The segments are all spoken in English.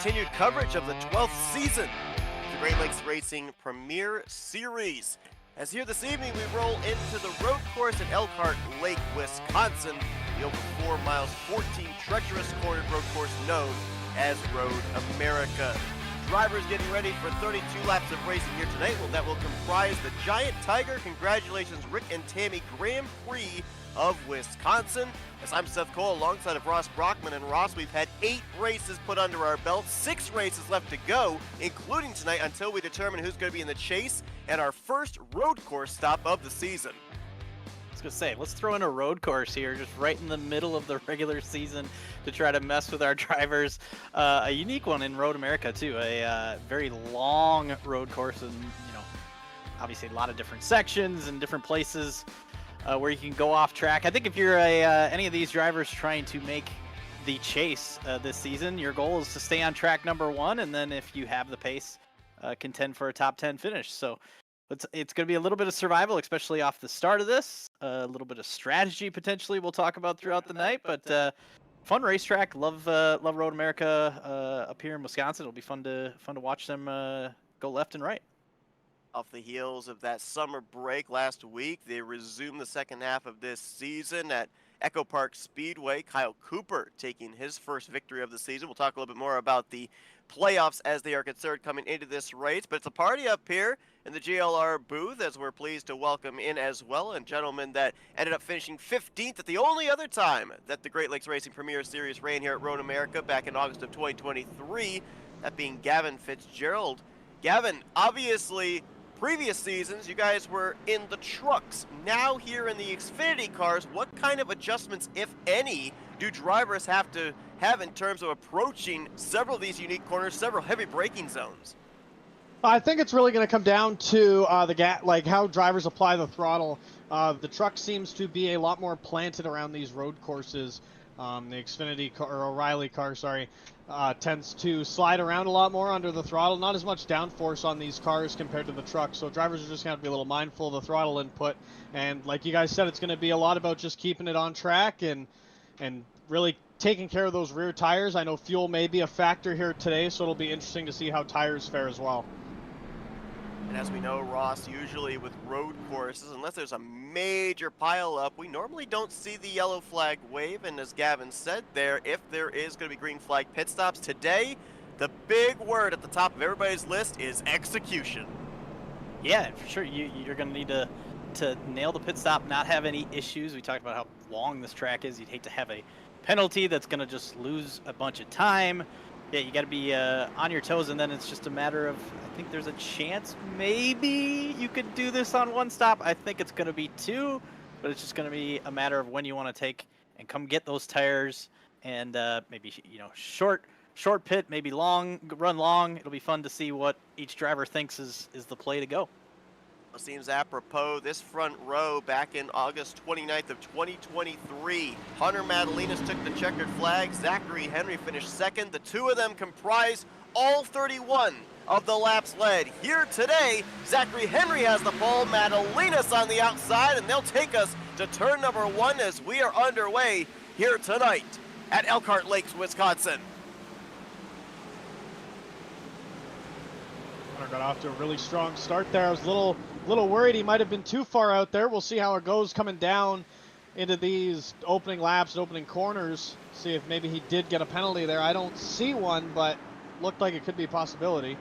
continued coverage of the 12th season of the Great Lakes Racing Premier Series. As here this evening, we roll into the road course at Elkhart Lake, Wisconsin, the over 4 miles, 14 treacherous cornered road course known as Road America. Drivers getting ready for 32 laps of racing here tonight. Well, that will comprise the Giant Tiger. Congratulations, Rick and Tammy Grand Prix of Wisconsin. As I'm Seth Cole alongside of Ross Brockman. And Ross, we've had 8 races put under our belt, 6 races left to go, including tonight until we determine who's going to be in the chase and our first road course stop of the season. I was going to say, let's throw in a road course here, just right in the middle of the regular season to try to mess with our drivers. A unique one in Road America, too. A very long road course and, obviously a lot of different sections and different places where you can go off track. I think if you're any of these drivers trying to make the chase this season, your goal is to stay on track number 1, and then if you have the pace, contend for a top 10 finish. So it's going to be a little bit of survival, especially off the start of this. A little bit of strategy potentially we'll talk about throughout the night, but fun racetrack. Love Road America up here in Wisconsin. It'll be fun to watch them go left and right. Off the heels of that summer break last week, they resumed the second half of this season at Echo Park Speedway. Kyle Cooper taking his first victory of the season. We'll talk a little bit more about the playoffs as they are concerned coming into this race, but it's a party up here in the GLR booth as we're pleased to welcome in as well a gentleman that ended up finishing 15th at the only other time that the Great Lakes Racing Premier Series ran here at Road America back in August of 2023, that being Gavin Fitzgerald. Gavin, obviously previous seasons, you guys were in the trucks. Now here in the Xfinity cars, what kind of adjustments, if any, do drivers have to have in terms of approaching several of these unique corners, several heavy braking zones? I think it's really going to come down to how drivers apply the throttle. The truck seems to be a lot more planted around these road courses. The Xfinity car, or O'Reilly car, tends to slide around a lot more under the throttle. Not as much downforce on these cars compared to the truck, so drivers are just going to have to be a little mindful of the throttle input. And like you guys said, it's going to be a lot about just keeping it on track and really taking care of those rear tires. I know fuel may be a factor here today, so it'll be interesting to see how tires fare as well. And as we know, Ross, usually with road courses, unless there's a major pileup, we normally don't see the yellow flag wave. And as Gavin said there, if there is going to be green flag pit stops today, the big word at the top of everybody's list is execution. Yeah, for sure. You're going to need to nail the pit stop, not have any issues. We talked about how long this track is. You'd hate to have a penalty that's going to just lose a bunch of time. Yeah, you got to be on your toes, and then it's just a matter of, I think there's a chance maybe you could do this on 1 stop. I think it's going to be 2, but it's just going to be a matter of when you want to take and come get those tires, and maybe short pit, maybe run long. It'll be fun to see what each driver thinks is the play to go. It seems apropos, this front row back in August 29th of 2023. Hunter Madalinas took the checkered flag. Zachary Henry finished second. The two of them comprise all 31 of the laps led. Here today, Zachary Henry has the pole, Madalinas on the outside, and they'll take us to turn number 1 as we are underway here tonight at Elkhart Lakes, Wisconsin. Hunter got off to a really strong start there. I was a little worried he might have been too far out there. We'll see how it goes coming down into these opening laps and opening corners. See if maybe he did get a penalty there. I don't see one, but looked like it could be a possibility.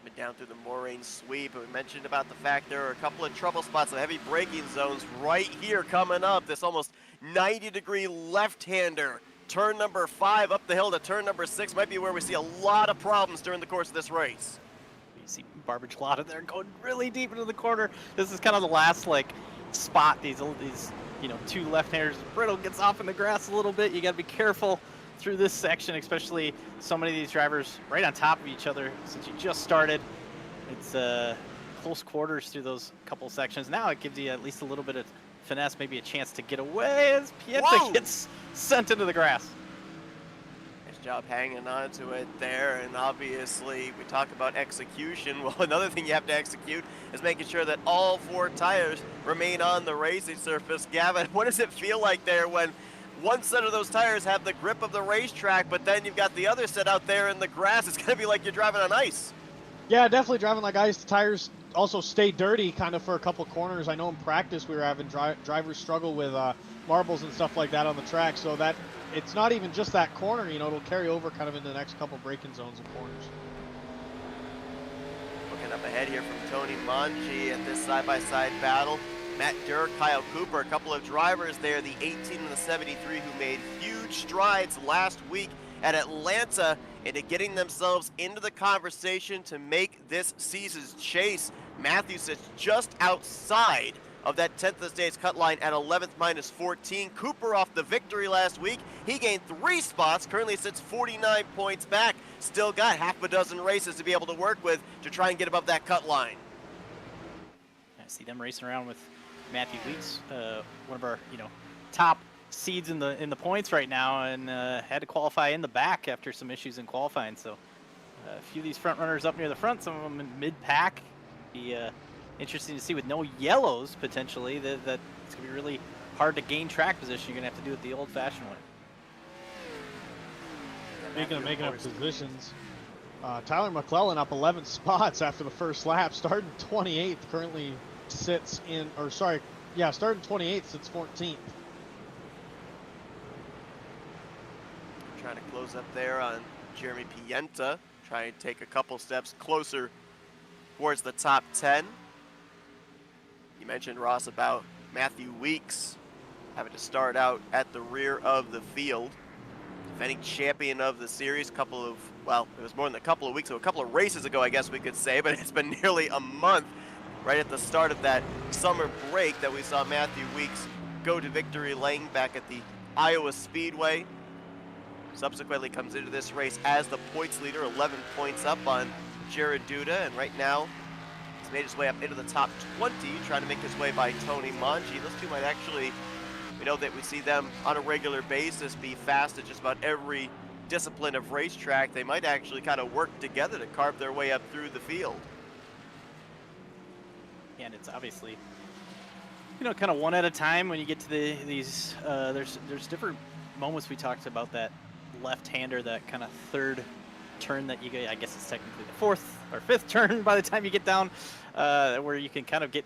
Been down through the Moraine sweep, and we mentioned about the fact there are a couple of trouble spots, some heavy braking zones right here coming up. This almost 90-degree left-hander. Turn number 5 up the hill to turn number 6 might be where we see a lot of problems during the course of this race. You see Barbage Lotta there going really deep into the corner. This is kind of the last spot. These 2 left-handers. Brittle gets off in the grass a little bit. You got to be careful through this section, especially so many of these drivers right on top of each other since you just started. It's close quarters through those couple sections. Now it gives you at least a little bit of finesse, maybe a chance to get away as Pieta gets sent into the grass. Nice job hanging on to it there, and obviously we talk about execution. Well, another thing you have to execute is making sure that all 4 tires remain on the racing surface. Gavin, what does it feel like there when one set of those tires have the grip of the racetrack, but then you've got the other set out there in the grass. It's going to be like you're driving on ice. Yeah, definitely driving like ice. The tires also stay dirty kind of for a couple corners. I know in practice we were having drivers struggle with marbles and stuff like that on the track, so that it's not even just that corner, you know, it'll carry over kind of into the next couple braking zones and corners. Looking up ahead here from Tony Manji at this side-by-side battle. Matt Durr, Kyle Cooper, a couple of drivers there, the 18 and the 73, who made huge strides last week at Atlanta into getting themselves into the conversation to make this season's chase. Matthew sits just outside of that 10th of the stage cut line at 11th minus 14. Cooper off the victory last week. He gained 3 spots, currently sits 49 points back. Still got half a dozen races to be able to work with to try and get above that cut line. I see them racing around with Matthew Weeks, one of our top seeds in the points right now, and had to qualify in the back after some issues in qualifying. So a few of these front runners up near the front, some of them in mid-pack. Be interesting to see with no yellows potentially. That it's gonna be really hard to gain track position. You're gonna have to do it the old-fashioned way. Speaking of making up positions, Tyler McClellan up 11 spots after the first lap, starting 28th, currently sits in, or sorry, yeah, starting 28th, sits 14th. Trying to close up there on Jeremy Pienta, trying to take a couple steps closer towards the top 10. You mentioned, Ross, about Matthew Weeks having to start out at the rear of the field. Defending champion of the series, well, it was more than a couple of weeks ago, a couple of races ago, I guess we could say, but it's been nearly a month right at the start of that summer break that we saw Matthew Weeks go to victory lane back at the Iowa Speedway. Subsequently comes into this race as the points leader, 11 points up on Jared Duda, and right now he's made his way up into the top 20, trying to make his way by Tony Manji. Those two might actually, we know that we see them on a regular basis be fast at just about every discipline of racetrack. They might actually kind of work together to carve their way up through the field. And it's obviously, kind of one at a time when you get to these. There's different moments. We talked about that left-hander, that kind of third turn that you get. I guess it's technically the fourth or fifth turn by the time you get down, where you can kind of get,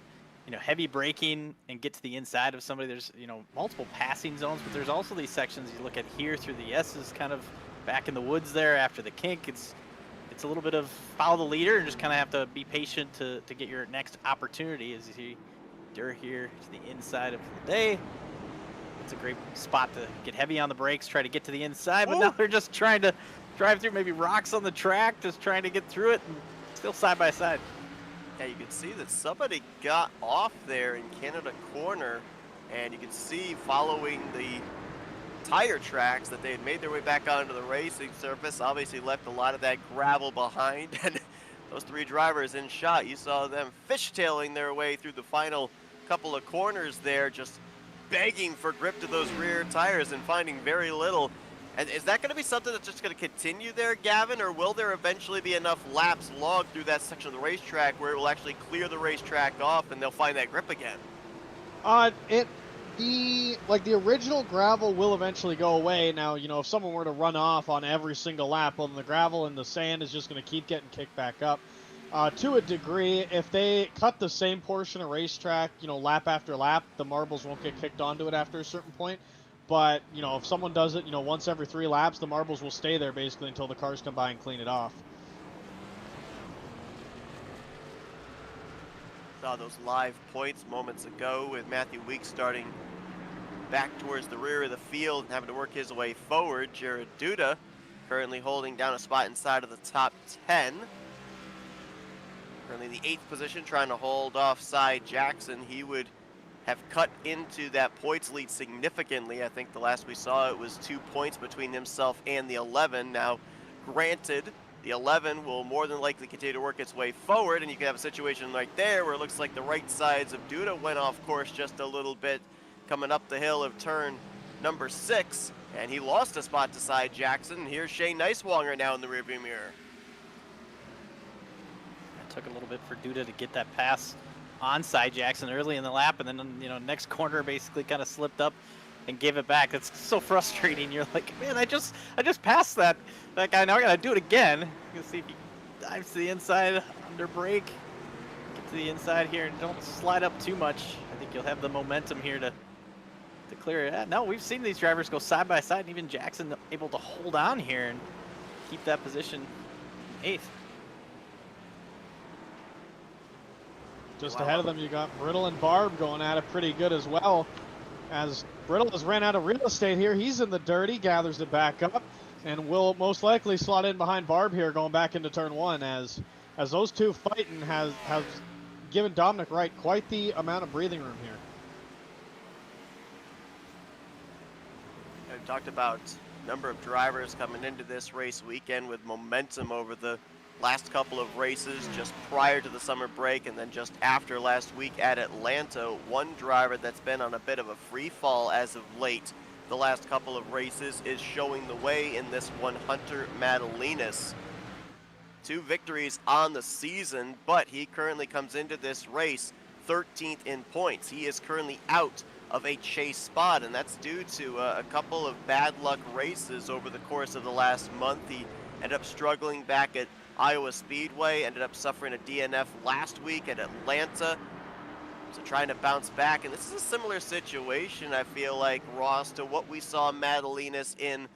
heavy braking and get to the inside of somebody. There's, multiple passing zones, but there's also these sections you look at here through the S's, kind of back in the woods there after the kink. It's a little bit of follow the leader and just kind of have to be patient to get your next opportunity. As you see Durr here to the inside of the day. It's a great spot to get heavy on the brakes, try to get to the inside, but now they're just trying to drive through maybe rocks on the track, just trying to get through it, and still side by side. Yeah, you can see that somebody got off there in Canada Corner, and you can see following the tire tracks that they had made their way back onto the racing surface. Obviously left a lot of that gravel behind, and those 3 drivers in shot, you saw them fishtailing their way through the final couple of corners there, just begging for grip to those rear tires and finding very little. And is that going to be something that's just going to continue there, Gavin, or will there eventually be enough laps logged through that section of the racetrack where it will actually clear the racetrack off and they'll find that grip again? The original gravel will eventually go away. Now, if someone were to run off on every single lap, well, then the gravel and the sand is just going to keep getting kicked back up. To a degree, if they cut the same portion of racetrack, lap after lap, the marbles won't get kicked onto it after a certain point. But, if someone does it, once every 3 laps, the marbles will stay there basically until the cars come by and clean it off. Saw those live points moments ago with Matthew Weeks starting back towards the rear of the field and having to work his way forward. Jared Duda currently holding down a spot inside of the top 10. Currently in the 8th position, trying to hold off Cy Jackson. He would have cut into that points lead significantly. I think the last we saw it was 2 points between himself and the 11. Now, granted, the 11 will more than likely continue to work its way forward, and you can have a situation right there where it looks like the right sides of Duda went off course just a little bit coming up the hill of turn number 6, and he lost a spot to Cy Jackson. Here's Shane Neiswanger now in the rearview mirror. Took a little bit for Duda to get that pass on Cy Jackson early in the lap, and then next corner basically kind of slipped up and gave it back. It's so frustrating. You're like, man, I just passed that guy. Now I gotta do it again. You can see if he dives to the inside under brake. Get to the inside here and don't slide up too much. I think you'll have the momentum here to clear it. Yeah, no, we've seen these drivers go side by side, and even Jackson able to hold on here and keep that position 8th. Just ahead of them, you got Brittle and Barb going at it pretty good as well. As Brittle has ran out of real estate here, he's in the dirt. He gathers it back up and will most likely slot in behind Barb here going back into turn 1 as those two fighting has given Dominic Wright quite the amount of breathing room here. I've talked about number of drivers coming into this race weekend with momentum over the last couple of races just prior to the summer break and then just after last week at Atlanta. One driver that's been on a bit of a free fall as of late the last couple of races is showing the way in this one, Hunter Madalinas. 2 victories on the season, but he currently comes into this race 13th in points. He is currently out of a chase spot, and that's due to a couple of bad luck races over the course of the last month. He ended up struggling back at Iowa Speedway, ended up suffering a DNF last week at Atlanta, so trying to bounce back. And this is a similar situation, I feel like, Ross, to what we saw Madalinas in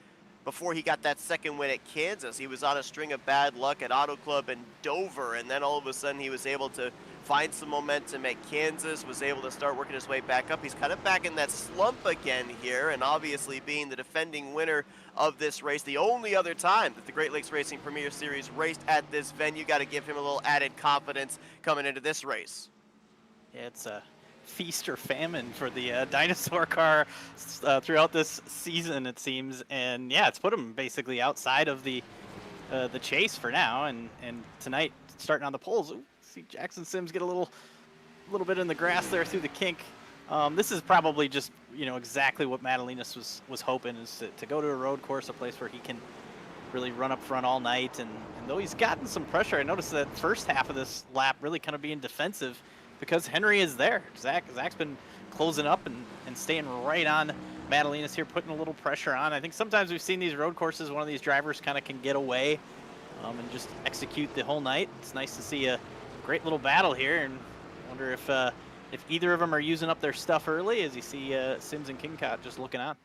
before he got that second win at Kansas. He was on a string of bad luck at Auto Club and Dover, and then all of a sudden he was able to find some momentum at Kansas, was able to start working his way back up. He's kind of back in that slump again here, and obviously being the defending winner of this race, the only other time that the Great Lakes Racing Premier Series raced at this venue, got to give him a little added confidence coming into this race. Yeah, it's a feast or famine for the dinosaur car throughout this season, it seems, and yeah, it's put him basically outside of the chase for now. And tonight, starting on the poles, see Jackson Sims get a little bit in the grass there through the kink. This is probably just, you know, exactly what Madalinas was hoping, is to go to a road course, a place where he can really run up front all night. And though he's gotten some pressure, I noticed that first half of this lap really kind of being defensive because Henry is there. Zach's been closing up and staying right on Madalinas here, putting a little pressure on. I think sometimes we've seen these road courses, one of these drivers kind of can get away and just execute the whole night. It's nice to see a great little battle here, and I wonder if either of them are using up their stuff early, as you see Sims and Kingcott just looking on.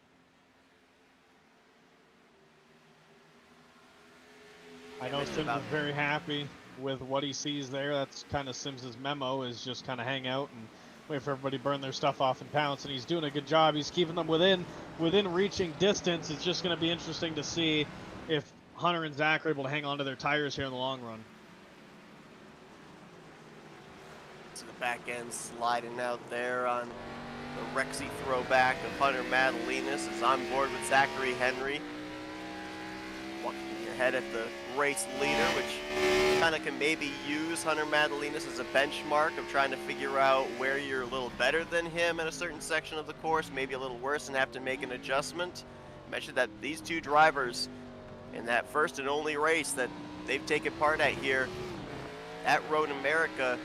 I know Sims is very happy with what he sees there. That's kind of Sims's memo, is just kind of hang out and wait for everybody to burn their stuff off and pounce, and he's doing a good job. He's keeping them within reaching distance. It's just going to be interesting to see if Hunter and Zach are able to hang on to their tires here in the long run. So the back end sliding out there on the Rexy throwback of Hunter Madalinas is on board with Zachary Henry. Walking ahead at the race leader, which kind of can maybe use Hunter Madalinas as a benchmark of trying to figure out where you're a little better than him in a certain section of the course, maybe a little worse, and have to make an adjustment. I mentioned that these two drivers in that first and only race that they've taken part at here at Road America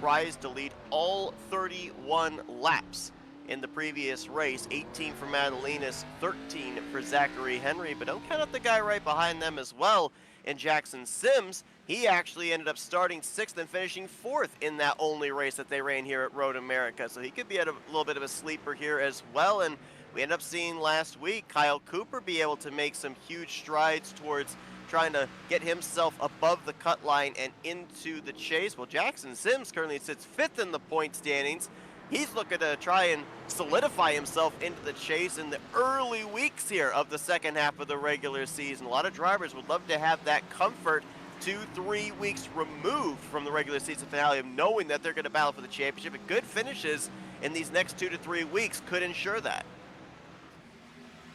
reprised to lead all 31 laps in the previous race. 18 for Madalinas, 13 for Zachary Henry, but don't count out the guy right behind them as well in Jackson Sims. He actually ended up starting 6th and finishing 4th in that only race that they ran here at Road America, so he could be at a little bit of a sleeper here as well. And we ended up seeing last week Kyle Cooper be able to make some huge strides towards trying to get himself above the cut line and into the chase. Well, Jackson Sims currently sits 5th in the point standings. He's looking to try and solidify himself into the chase in the early weeks here of the second half of the regular season. A lot of drivers would love to have that comfort 2-3 weeks removed from the regular season finale of knowing that they're going to battle for the championship. And good finishes in these next 2 to 3 weeks could ensure that.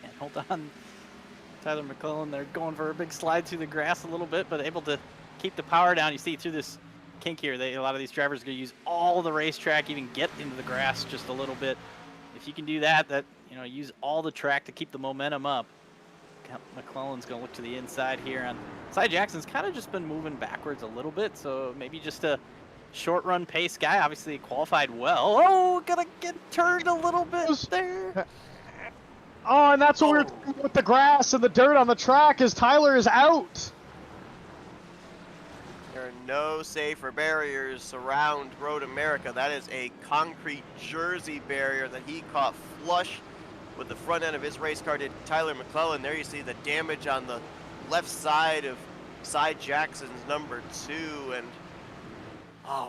And hold on, Tyler McClellan, they're going for a big slide through the grass a little bit, but able to keep the power down. You see through this kink here, a lot of these drivers are going to use all the racetrack, even get into the grass just a little bit. If you can do that, use all the track to keep the momentum up. McClellan's going to look to the inside here. On Cy Jackson's kind of just been moving backwards a little bit, so maybe just a short run pace guy. Obviously qualified well. Oh, gonna get turned a little bit there. Oh, and that's what we were talking about with the grass and the dirt on the track, is Tyler is out. There are no safer barriers around Road America. That is a concrete jersey barrier that he caught flush with the front end of his race car, did Tyler McClellan. There you see the damage on the left side of Cy Jackson's number 2. And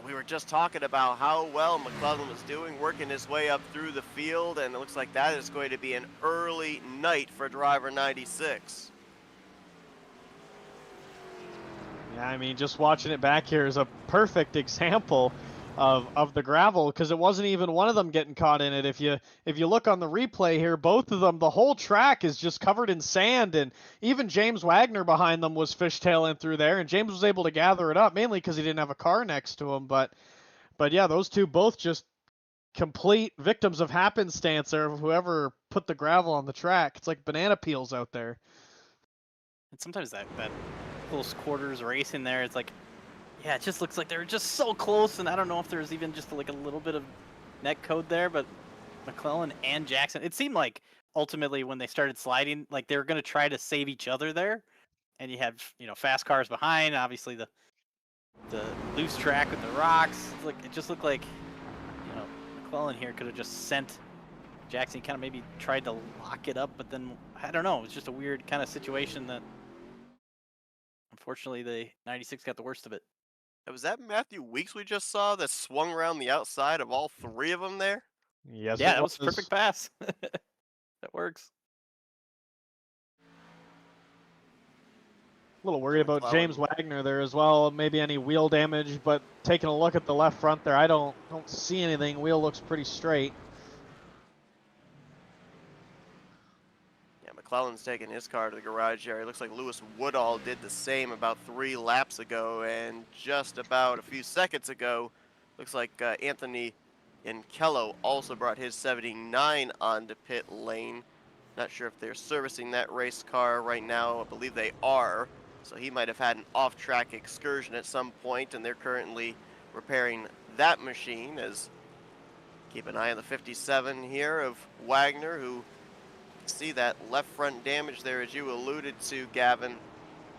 we were just talking about how well McClellan was doing, working his way up through the field, and it looks like that is going to be an early night for driver 96. Yeah, I mean, just watching it back here is a perfect example of the gravel, because it wasn't even one of them getting caught in it. If you look on the replay here, both of them, the whole track is just covered in sand, and even James Wagner behind them was fishtailing through there, and James was able to gather it up, mainly because he didn't have a car next to him. But yeah, those two both just complete victims of happenstance there, of whoever put the gravel on the track. It's like banana peels out there. And sometimes that close quarters race in there, it's like, yeah, it just looks like they're just so close, and I don't know if there's even just like a little bit of net code there, but McClellan and Jackson, it seemed like ultimately when they started sliding, like they were going to try to save each other there, and you had, fast cars behind, obviously the loose track with the rocks. It's like, it just looked like, McClellan here could have just sent Jackson, kind of maybe tried to lock it up, but then, I don't know, it was just a weird kind of situation that unfortunately the 96 got the worst of it. Was that Matthew Weeks we just saw that swung around the outside of all 3 of them there? Yes. Yeah, that was a perfect pass. That works. A little worried about James Wagner there as well. Maybe any wheel damage, but taking a look at the left front there, I don't see anything. Wheel looks pretty straight. Yeah, McClellan's taking his car to the garage area. Looks like Lewis Woodall did the same about 3 laps ago, and just about a few seconds ago, looks like Anthony Yankello also brought his 79 onto pit lane. Not sure if they're servicing that race car right now. I believe they are. So he might have had an off-track excursion at some point, and they're currently repairing that machine. As keep an eye on the 57 here of Wagner, who see that left front damage there, as you alluded to, Gavin.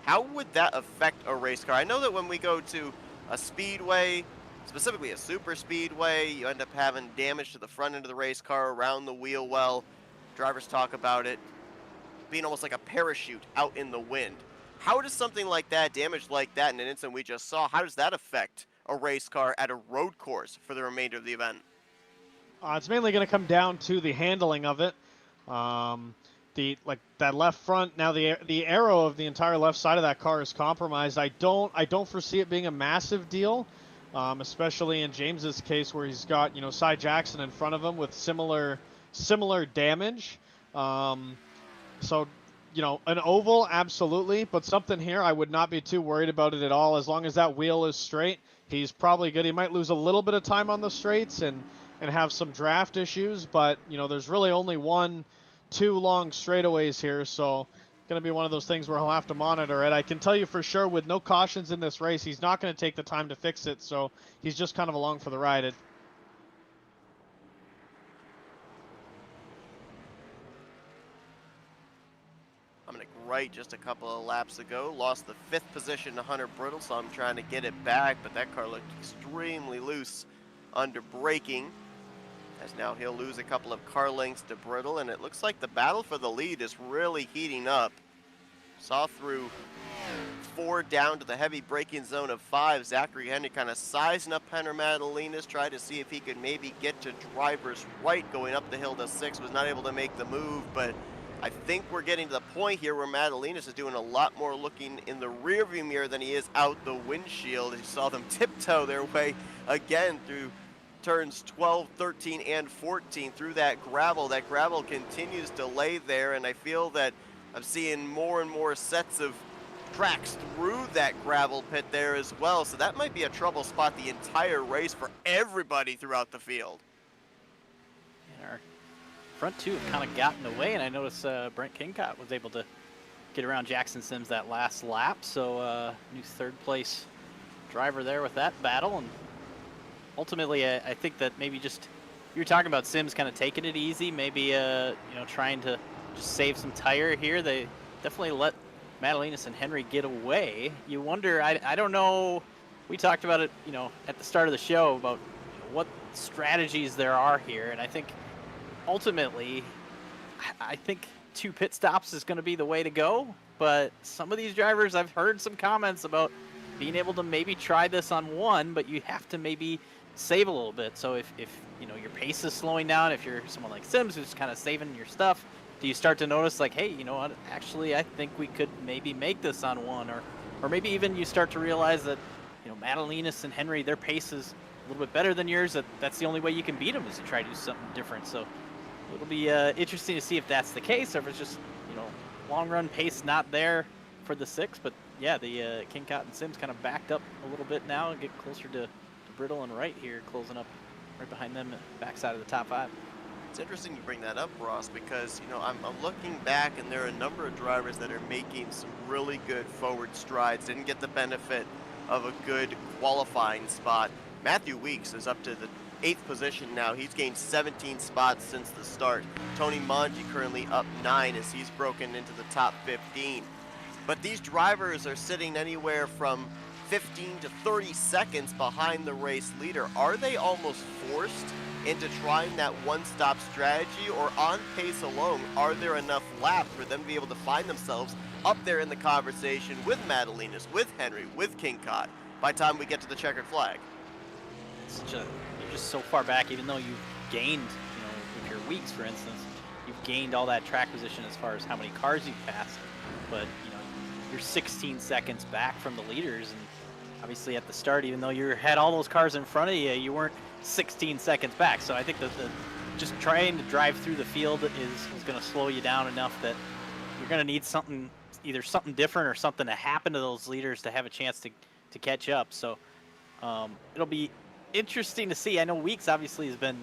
How would that affect a race car? I know that when we go to a speedway, specifically a super speedway, you end up having damage to the front end of the race car, around the wheel well. Drivers talk about it being almost like a parachute out in the wind. How does something like that, damage like that in an incident we just saw, how does that affect a race car at a road course for the remainder of the event? It's mainly going to come down to the handling of it. That left front, now the arrow of the entire left side of that car is compromised. I don't foresee it being a massive deal, especially in James's case where he's got Cy Jackson in front of him with similar damage. So an oval, absolutely, but something here, I would not be too worried about it at all. As long as that wheel is straight, he's probably good. He might lose a little bit of time on the straights and have some draft issues, but there's really only 1-2 long straightaways here, so it's going to be one of those things where he'll have to monitor it. I can tell you for sure, with no cautions in this race, he's not going to take the time to fix it, so he's just kind of along for the ride. Right just a couple of laps ago, lost the 5th position to Hunter Brittle, so I'm trying to get it back, but that car looked extremely loose under braking, as now he'll lose a couple of car lengths to Brittle, and it looks like the battle for the lead is really heating up. Saw through 4 down to the heavy braking zone of 5. Zachary Henry kind of sizing up Henry Madalinas, tried to see if he could maybe get to driver's right going up the hill to 6, was not able to make the move, but I think we're getting to the point here where Madalinas is doing a lot more looking in the rearview mirror than he is out the windshield. You saw them tiptoe their way again through turns 12, 13, and 14 through that gravel. That gravel continues to lay there, and I feel that I'm seeing more and more sets of tracks through that gravel pit there as well. So that might be a trouble spot the entire race for everybody throughout the field. Front 2 have kind of gotten away, and I noticed Brent Kingcott was able to get around Jackson Sims that last lap, so new 3rd place driver there with that battle. And ultimately, I think that maybe just, you were talking about Sims kind of taking it easy, maybe trying to just save some tire here. They definitely let Madalenas and Henry get away. You wonder, I don't know, we talked about it, at the start of the show about what strategies there are here, and I think ultimately, I think 2 pit stops is going to be the way to go, but some of these drivers, I've heard some comments about being able to maybe try this on 1, but you have to maybe save a little bit. So if your pace is slowing down, if you're someone like Sims who's kind of saving your stuff, do you start to notice like, hey, you know what, actually I think we could maybe make this on 1, or maybe even you start to realize that Madalenas and Henry, their pace is a little bit better than yours, that's the only way you can beat them is to try to do something different. So it'll be interesting to see if that's the case, or if it's just long run pace not there for the 6. But yeah, the King Cotton Sims kind of backed up a little bit now and get closer to Brittle and Wright here, closing up right behind them, backside of the top 5. It's interesting you bring that up, Ross, because I'm looking back, and there are a number of drivers that are making some really good forward strides. Didn't get the benefit of a good qualifying spot. Matthew Weeks is up to the 8th position now. He's gained 17 spots since the start. Tony Manji currently up 9 as he's broken into the top 15. But these drivers are sitting anywhere from 15 to 30 seconds behind the race leader. Are they almost forced into trying that one-stop strategy, or on pace alone, are there enough laps for them to be able to find themselves up there in the conversation with Madalenas, with Henry, with King Cod by the time we get to the checkered flag? You're just so far back, even though you've gained, with your weeks, for instance, you've gained all that track position as far as how many cars you've passed, but you're 16 seconds back from the leaders, and obviously at the start, even though you had all those cars in front of you, you weren't 16 seconds back. So I think that just trying to drive through the field is going to slow you down enough that you're going to need either something different or something to happen to those leaders to have a chance to catch up. So it'll be interesting to see. I know Weeks obviously has been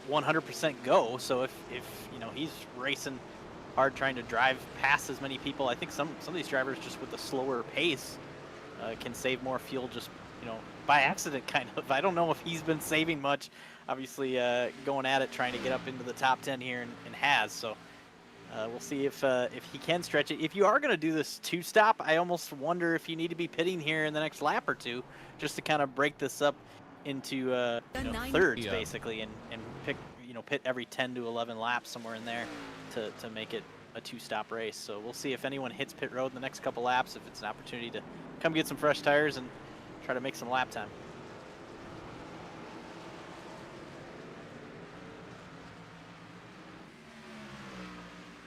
100% go. So if he's racing hard, trying to drive past as many people, I think some of these drivers just with a slower pace can save more fuel just by accident, kind of. I don't know if he's been saving much, obviously going at it, trying to get up into the top 10 here, and has. So we'll see if he can stretch it. If you are going to do this 2-stop, I almost wonder if you need to be pitting here in the next lap or 2 just to kind of break this up into thirds, basically, and pick pit every 10 to 11 laps, somewhere in there, to make it a 2-stop race. So we'll see if anyone hits pit road in the next couple laps, if it's an opportunity to come get some fresh tires and try to make some lap time.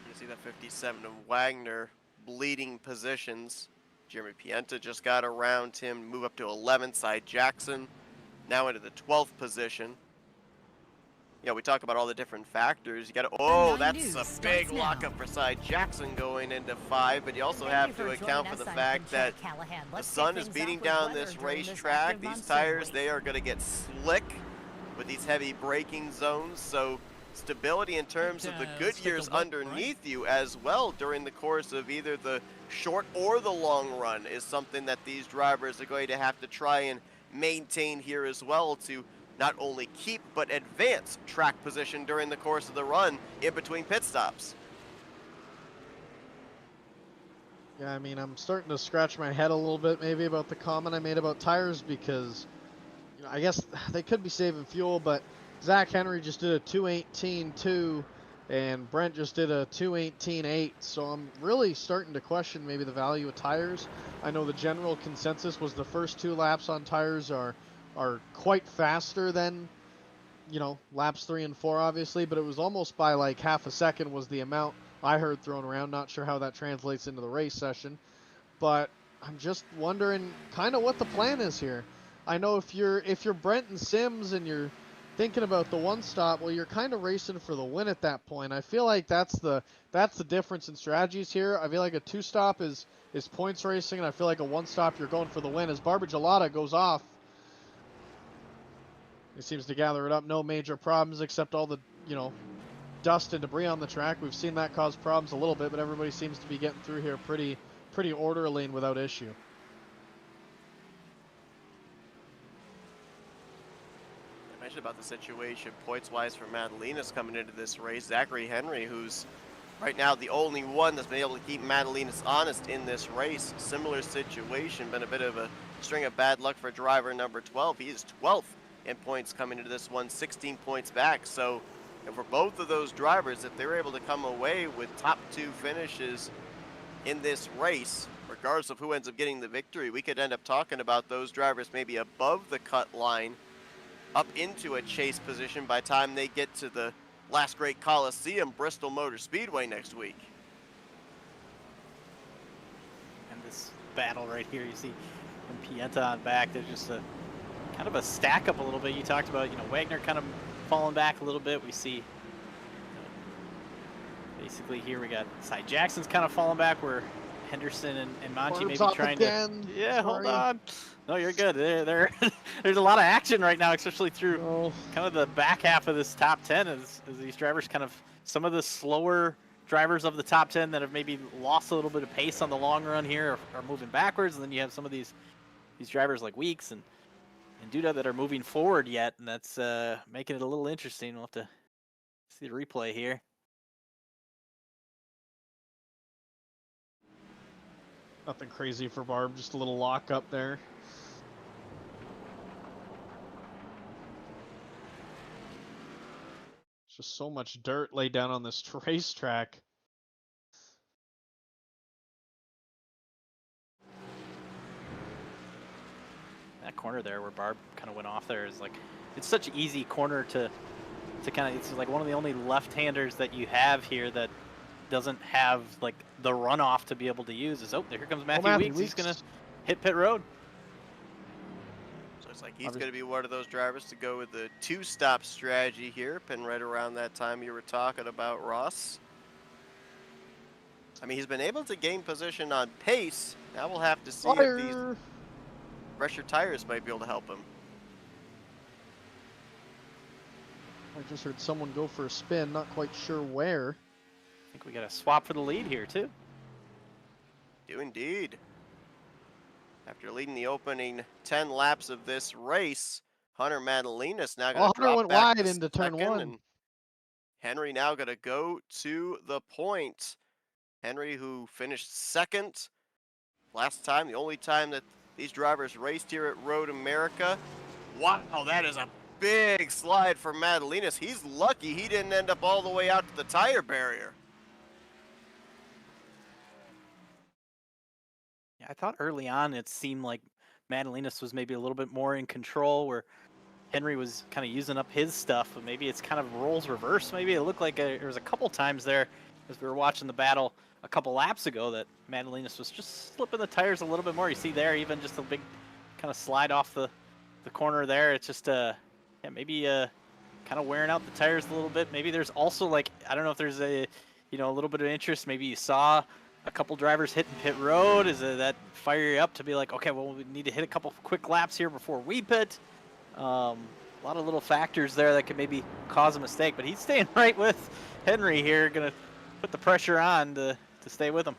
You see that 57 of Wagner bleeding positions. Jeremy Pienta just got around him, move up to 11th. Cy Jackson now into the 12th position. We talk about all the different factors. You got to, that's a big lockup for Cy Jackson going into 5, but you also have to account for the fact that the sun is beating down this racetrack. These tires, they are going to get slick with these heavy braking zones, so stability in terms of the Goodyears underneath you as well during the course of either the short or the long run is something that these drivers are going to have to try and maintain here as well, to not only keep but advance track position during the course of the run in between pit stops. Yeah, I mean, I'm starting to scratch my head a little bit maybe about the comment I made about tires, because I guess they could be saving fuel, but Zach Henry just did a 2:18.2 and Brent just did a 2:18.8, so I'm really starting to question maybe the value of tires. I know the general consensus was the first 2 laps on tires are quite faster than, laps 3 and 4, obviously, but it was almost by like half a second was the amount I heard thrown around. Not sure how that translates into the race session, but I'm just wondering kind of what the plan is here. I know if you're Brent and Sims and you're thinking about the 1-stop, well, you're kind of racing for the win at that point. I feel like that's the difference in strategies here. I feel like a 2-stop is points racing, and I feel like a 1-stop you're going for the win. As Barbagelata goes off, he seems to gather it up. No major problems except all the, dust and debris on the track. We've seen that cause problems a little bit, but everybody seems to be getting through here pretty orderly and without issue. I mentioned about the situation points-wise for Madalenas coming into this race. Zachary Henry, who's Right now, the only one that's been able to keep Madalinas honest in this race. Similar situation, been a bit of a string of bad luck for driver number 12. He is 12th in points coming into this one, 16 points back. So, and for both of those drivers, if they're able to come away with top 2 finishes in this race, regardless of who ends up getting the victory, we could end up talking about those drivers maybe above the cut line, up into a chase position by the time they get to the last great Coliseum, Bristol Motor Speedway, next week. And this battle right here, you see from Pienta on back, there's just a kind of a stack up a little bit. You talked about, Wagner kind of falling back a little bit. We see basically here we got Cy Jackson's kind of falling back, where Henderson and Monty maybe trying to. Yeah, hold on. No, you're good. There's a lot of action right now, especially through kind of the back half of this top 10 as these drivers kind of, some of the slower drivers of the top 10 that have maybe lost a little bit of pace on the long run here are moving backwards. And then you have some of these drivers like Weeks and Duda that are moving forward yet. And that's making it a little interesting. We'll have to see the replay here. Nothing crazy for Barb, just a little lock up there. Just so much dirt laid down on this racetrack. That corner there where Barb kind of went off there is like, it's such an easy corner to kind of, it's like one of the only left-handers that you have here that doesn't have like the runoff to be able to use. Is here comes Matthew Weeks. He's gonna hit pit road. So it's like he's going to be one of those drivers to go with the 2-stop strategy here, pin right around that time you were talking about, Ross. I mean, he's been able to gain position on pace. Now we'll have to see if these fresher tires might be able to help him. I just heard someone go for a spin, not quite sure where. I think we got a swap for the lead here too. Do indeed. After leading the opening 10 laps of this race, Hunter Madalinas now going to drop went back wide to into turn second, 1. and Henry now going to go to the point. Henry, who finished second last time, the only time that these drivers raced here at Road America. Wow, that is a big slide for Madalinas. He's lucky he didn't end up all the way out to the tire barrier. Yeah, I thought early on it seemed like Madalinas was maybe a little bit more in control, where Henry was kind of using up his stuff, but maybe it's kind of roles reversed. Maybe it looked like there was a couple times there as we were watching the battle a couple laps ago that Madalinas was just slipping the tires a little bit more. You see there even just a big kind of slide off the corner there. It's just yeah, maybe kind of wearing out the tires a little bit. Maybe there's also, like, I don't know if there's a little bit of interest. Maybe you saw a couple drivers hitting pit road. Is it that fire you up to be like, okay, well, we need to hit a couple quick laps here before we pit? A lot of little factors there that could maybe cause a mistake, but he's staying right with Henry here, gonna put the pressure on to stay with him.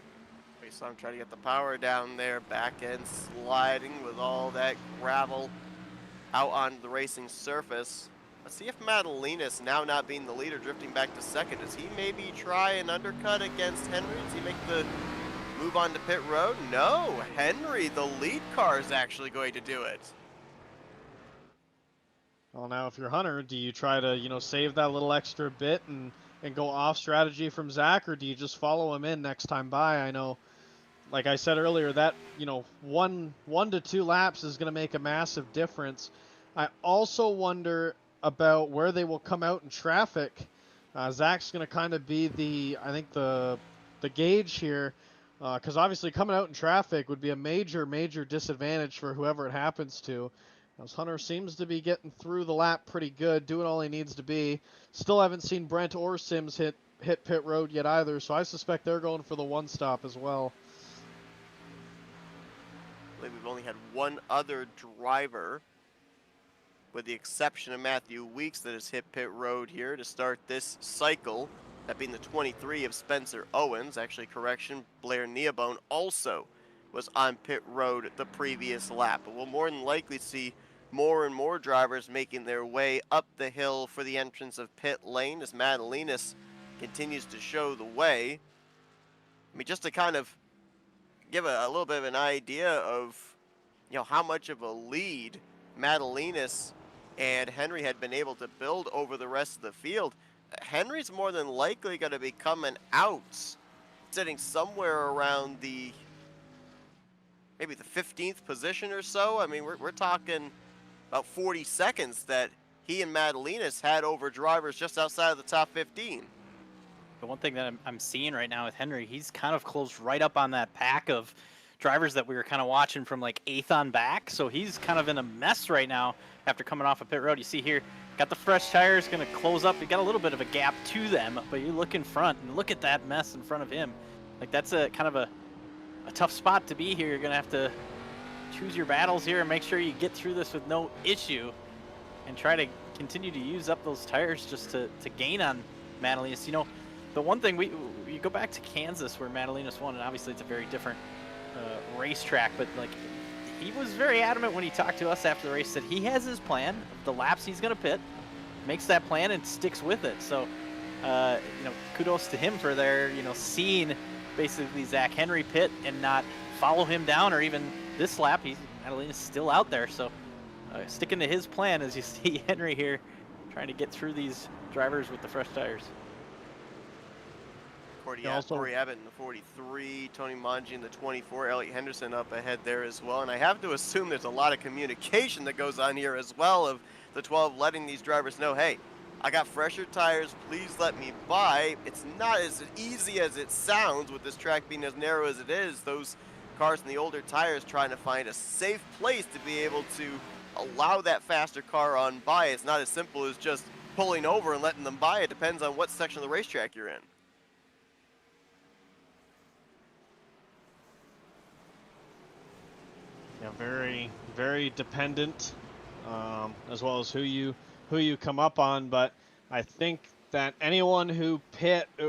We saw him try to get the power down there, back end sliding with all that gravel out on the racing surface. Let's see if Madalinas, now not being the leader, drifting back to second, does he maybe try an undercut against Henry? Does he make the move on to pit road? No, Henry, the lead car, is actually going to do it. Well, now if you're Hunter, do you try to, save that little extra bit and go off strategy from Zach, or do you just follow him in next time by? I know, like I said earlier, that, 1 to 2 laps is going to make a massive difference. I also wonder about where they will come out in traffic. Zach's going to kind of be the gauge here, because obviously coming out in traffic would be a major disadvantage for whoever it happens to. As Hunter seems to be getting through the lap pretty good, doing all he needs to be. Still haven't seen Brent or Sims hit pit road yet either, so I suspect they're going for the 1 stop as well. I believe we've only had one other driver, with the exception of Matthew Weeks, that has hit pit road here to start this cycle. That being the 23 of Spencer Owens. Actually, correction, Blair Neabone also was on pit road the previous lap. But we'll more than likely see more and more drivers making their way up the hill for the entrance of pit lane, as Madalinas continues to show the way. I mean, just to kind of give a little bit of an idea of, how much of a lead Madalinas and Henry had been able to build over the rest of the field. Henry's more than likely going to be coming out, sitting somewhere around maybe the 15th position or so. I mean, we're talking about 40 seconds that he and Madalinas had over drivers just outside of the top 15. The one thing that I'm seeing right now with Henry, he's kind of closed right up on that pack of drivers that we were kind of watching from like 8th on back. So he's kind of in a mess right now after coming off of pit road. You see here, got the fresh tires, going to close up. You got a little bit of a gap to them, but you look in front and look at that mess in front of him. Like, that's a kind of a tough spot to be here. You're going to have to choose your battles here and make sure you get through this with no issue and try to continue to use up those tires just to gain on Madalinas. The one thing, you go back to Kansas where Madalinas won, and obviously it's a very different racetrack, but like, he was very adamant when he talked to us after the race that he has his plan, the laps he's going to pit, makes that plan and sticks with it. So, kudos to him for their, seeing basically Zach Henry pit and not follow him down, or even this lap, Madalina's still out there. So, sticking to his plan as you see Henry here trying to get through these drivers with the fresh tires. Corey Abbott in the 43, Tony Manji in the 24, Elliot Henderson up ahead there as well. And I have to assume there's a lot of communication that goes on here as well, of the 12 letting these drivers know, hey, I got fresher tires, please let me by. It's not as easy as it sounds with this track being as narrow as it is. Those cars in the older tires trying to find a safe place to be able to allow that faster car on by. It's not as simple as just pulling over and letting them by. It depends on what section of the racetrack you're in. Yeah, very, very dependent, as well as who you come up on. But I think that anyone who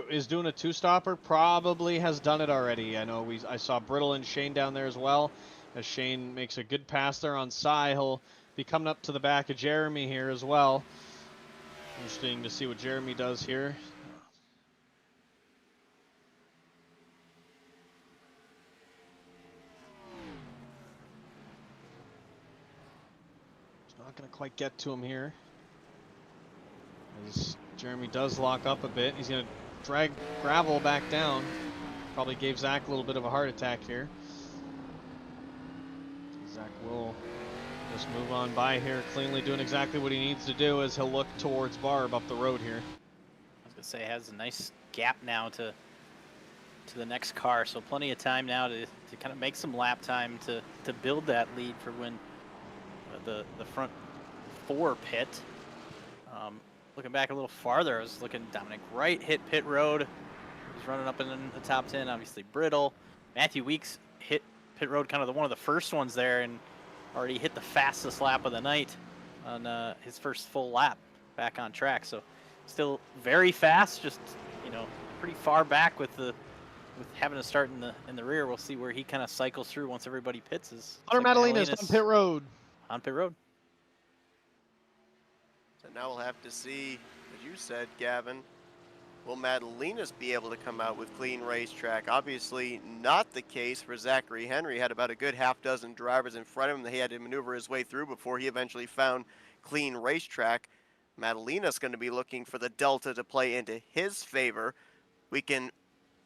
is doing a two-stopper probably has done it already. I saw Brittle and Shane down there as well. As Shane makes a good pass there on Cy, he'll be coming up to the back of Jeremy here as well. Interesting to see what Jeremy does here. Not going to quite get to him here, as Jeremy does lock up a bit. He's going to drag Gravel back down. Probably gave Zach a little bit of a heart attack here. Zach will just move on by here, cleanly doing exactly what he needs to do as he'll look towards Barb up the road here. I was going to say, it has a nice gap now to the next car, so plenty of time now to kind of make some lap time to build that lead for when the front four pit. Looking back a little farther, I was looking, Dominic Wright hit pit road. He's running up in the top 10, obviously Brittle. Matthew Weeks hit pit road, kind of one of the first ones there, and already hit the fastest lap of the night on his first full lap back on track. So still very fast, just pretty far back with having to start in the rear. We'll see where he kind of cycles through once everybody pits. Hunter Madalinas on pit road. On pit road. So now we'll have to see, as you said, Gavin, will Madalinas be able to come out with clean racetrack? Obviously not the case for Zachary Henry. He had about a good half dozen drivers in front of him that he had to maneuver his way through before he eventually found clean racetrack. Madalinas going to be looking for the delta to play into his favor. We can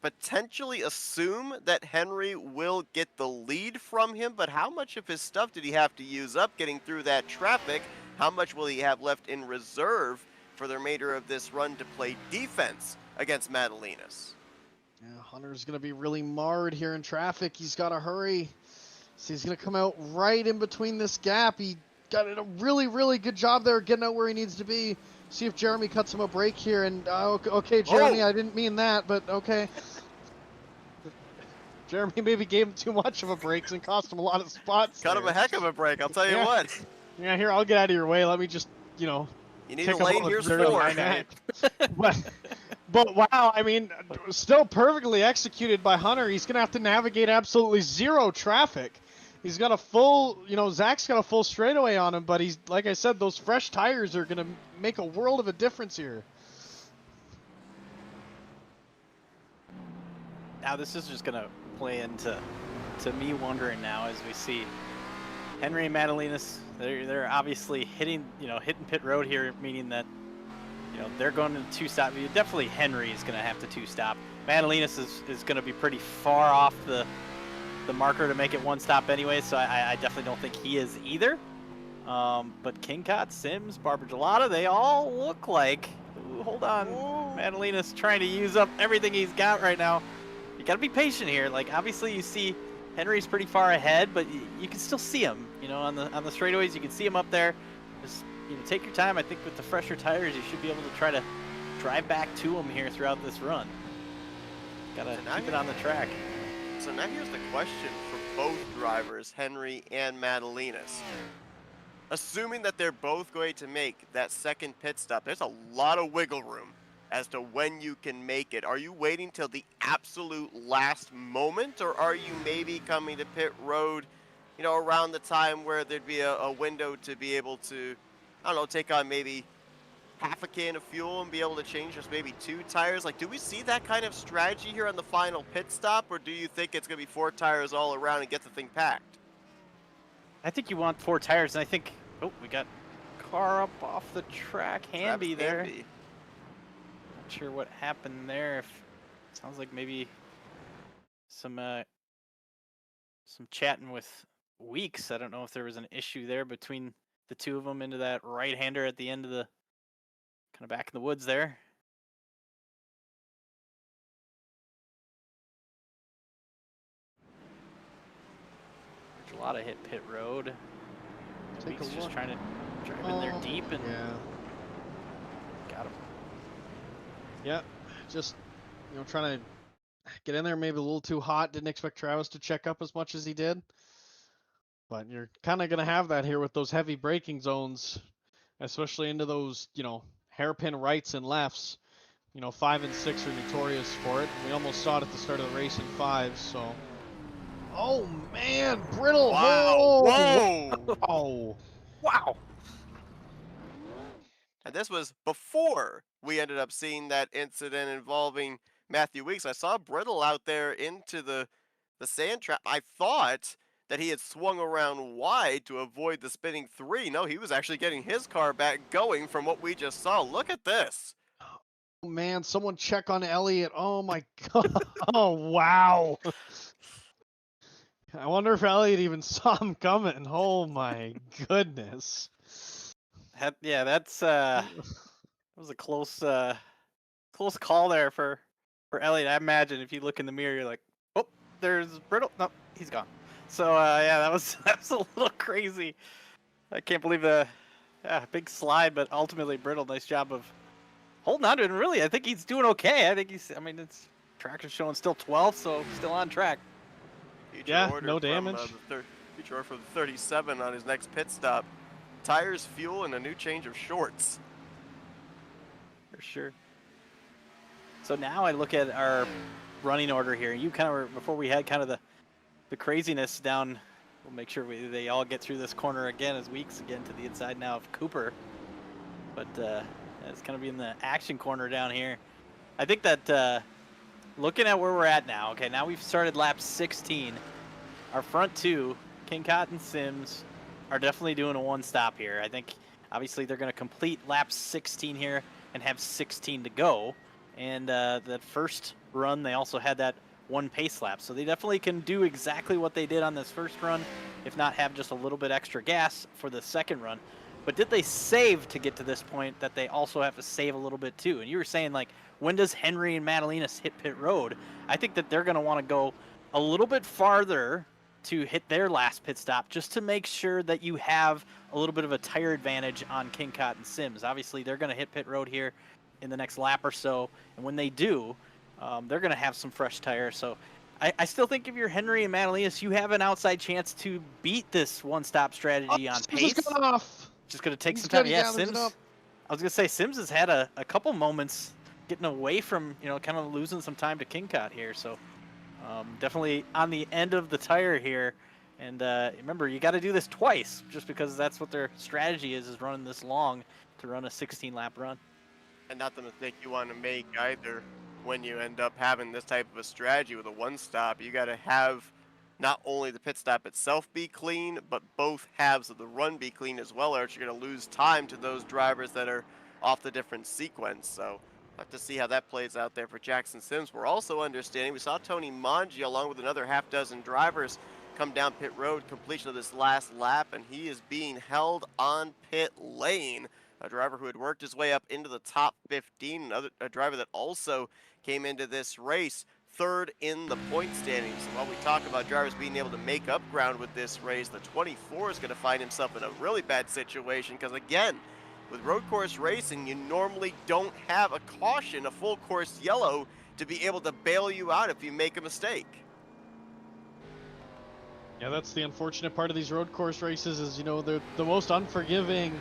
potentially assume that Henry will get the lead from him, but how much of his stuff did he have to use up getting through that traffic? How much will he have left in reserve for the remainder of this run to play defense against Madalinas? Yeah, Hunter's going to be really marred here in traffic. He's got to hurry. So he's going to come out right in between this gap. He got a really, really good job there getting out where he needs to be. See if Jeremy cuts him a break here. And okay, Jeremy, I didn't mean that, but okay. Jeremy maybe gave him too much of a break and cost him a lot of spots. Cut him a heck of a break, I'll tell you what. Yeah, here, I'll get out of your way. Let me just, You need a lane, here's four. But wow, I mean, still perfectly executed by Hunter. He's going to have to navigate absolutely zero traffic. He's got a full, Zach's got a full straightaway on him, but he's, like I said, those fresh tires are going to make a world of a difference here. now this is just gonna play into me wondering now as we see Henry and Madalinas. They're obviously hitting pit road here, meaning that they're going to two-stop. Definitely Henry is going to have to two-stop. Madalinas is going to be pretty far off the marker to make it one stop anyway, so I definitely don't think he is either. But King Cot, Sims, Barber Gelada, they all look like... Ooh, hold on. Madalinas trying to use up everything he's got right now. You got to be patient here. Like, obviously you see Henry's pretty far ahead, but you can still see him. On the straightaways, you can see him up there. Just take your time. I think with the fresher tires, you should be able to try to drive back to him here throughout this run. Gotta keep it on the track. So now here's the question for both drivers, Henry and Madalinas. Assuming that they're both going to make that second pit stop, there's a lot of wiggle room as to when you can make it. Are you waiting till the absolute last moment, or are you maybe coming to pit road, around the time where there'd be a window to be able to, I don't know, take on maybe half a can of fuel and be able to change just maybe 2 tires? Like, do we see that kind of strategy here on the final pit stop, or do you think it's going to be 4 tires all around and get the thing packed? I think you want 4 tires, and I think, oh, we got car up off the track, Hamby there. Not sure what happened there. Sounds like maybe some chatting with Weeks. I don't know if there was an issue there between the two of them into that right-hander at the end of the kind of back in the woods there. Gelada hit pit road. Weeks just trying to drive in there deep and got him. Yeah, just trying to get in there maybe a little too hot. Didn't expect Travis to check up as much as he did. But you're kind of going to have that here with those heavy braking zones, especially into those, hairpin rights and lefts. 5 and 6 are notorious for it. We almost saw it at the start of the race in 5, so... Oh, man! Brittle! Wow! Whoa! Oh! Wow! And this was before we ended up seeing that incident involving Matthew Weeks. I saw Brittle out there into the sand trap. I thought that he had swung around wide to avoid the spinning 3. No, he was actually getting his car back going from what we just saw. Look at this. Oh, man, someone check on Elliott. Oh, my God. Oh, wow. I wonder if Elliott even saw him coming. Oh, my goodness. Yeah, that was a close call there for Elliott. I imagine if you look in the mirror, you're like, oh, there's Brittle. No, he's gone. So yeah, that was a little crazy. I can't believe big slide, but ultimately Brittle, nice job of holding on to it. And really, I think he's doing okay. It's tractor's showing still 12, so still on track. No damage. Future order for the 37 on his next pit stop. Tires, fuel, and a new change of shorts. For sure. So now I look at our running order here. You kind of were, before we had kind of the craziness down. We'll make sure they all get through this corner again as Weeks again to the inside now of Cooper. But it's kind of be in the action corner down here. I think that looking at where we're at now, okay, now we've started lap 16. Our front 2, King Cot and Sims, are definitely doing a one-stop here. I think obviously they're going to complete lap 16 here and have 16 to go. And that first run, they also had that 1 pace lap. So they definitely can do exactly what they did on this first run, if not have just a little bit extra gas for the second run. But did they save to get to this point that they also have to save a little bit too? And you were saying, like, when does Henry and Madalinas hit pit road? I think that they're going to want to go a little bit farther to hit their last pit stop just to make sure that you have a little bit of a tire advantage on King Cot and Sims. Obviously, they're going to hit pit road here in the next lap or so. And when they do, they're going to have some fresh tires. So I still think if you're Henry and Madalinas, you have an outside chance to beat this one-stop strategy on pace. Just going to take some time. Yeah, Sims. I was going to say, Sims has had a couple moments getting away from, kind of losing some time to King Cot here. So definitely on the end of the tire here. And remember, you got to do this twice just because that's what their strategy is running this long to run a 16-lap run. And not the mistake you want to make either. when you end up having this type of a strategy with a one-stop. You got to have not only the pit stop itself be clean, but both halves of the run be clean as well, or else you're going to lose time to those drivers that are off the different sequence. So we'll have to see how that plays out there for Jackson Sims. We're also understanding, we saw Tony Mangia along with another half dozen drivers come down pit road, completion of this last lap, and he is being held on pit lane. A driver who had worked his way up into the top 15, a driver that also came into this race third in the point standings. And while we talk about drivers being able to make up ground with this race, the 24 is going to find himself in a really bad situation because, again, with road course racing, you normally don't have a caution, a full course yellow, to be able to bail you out if you make a mistake. Yeah, that's the unfortunate part of these road course races is, you know, they're the most unforgiving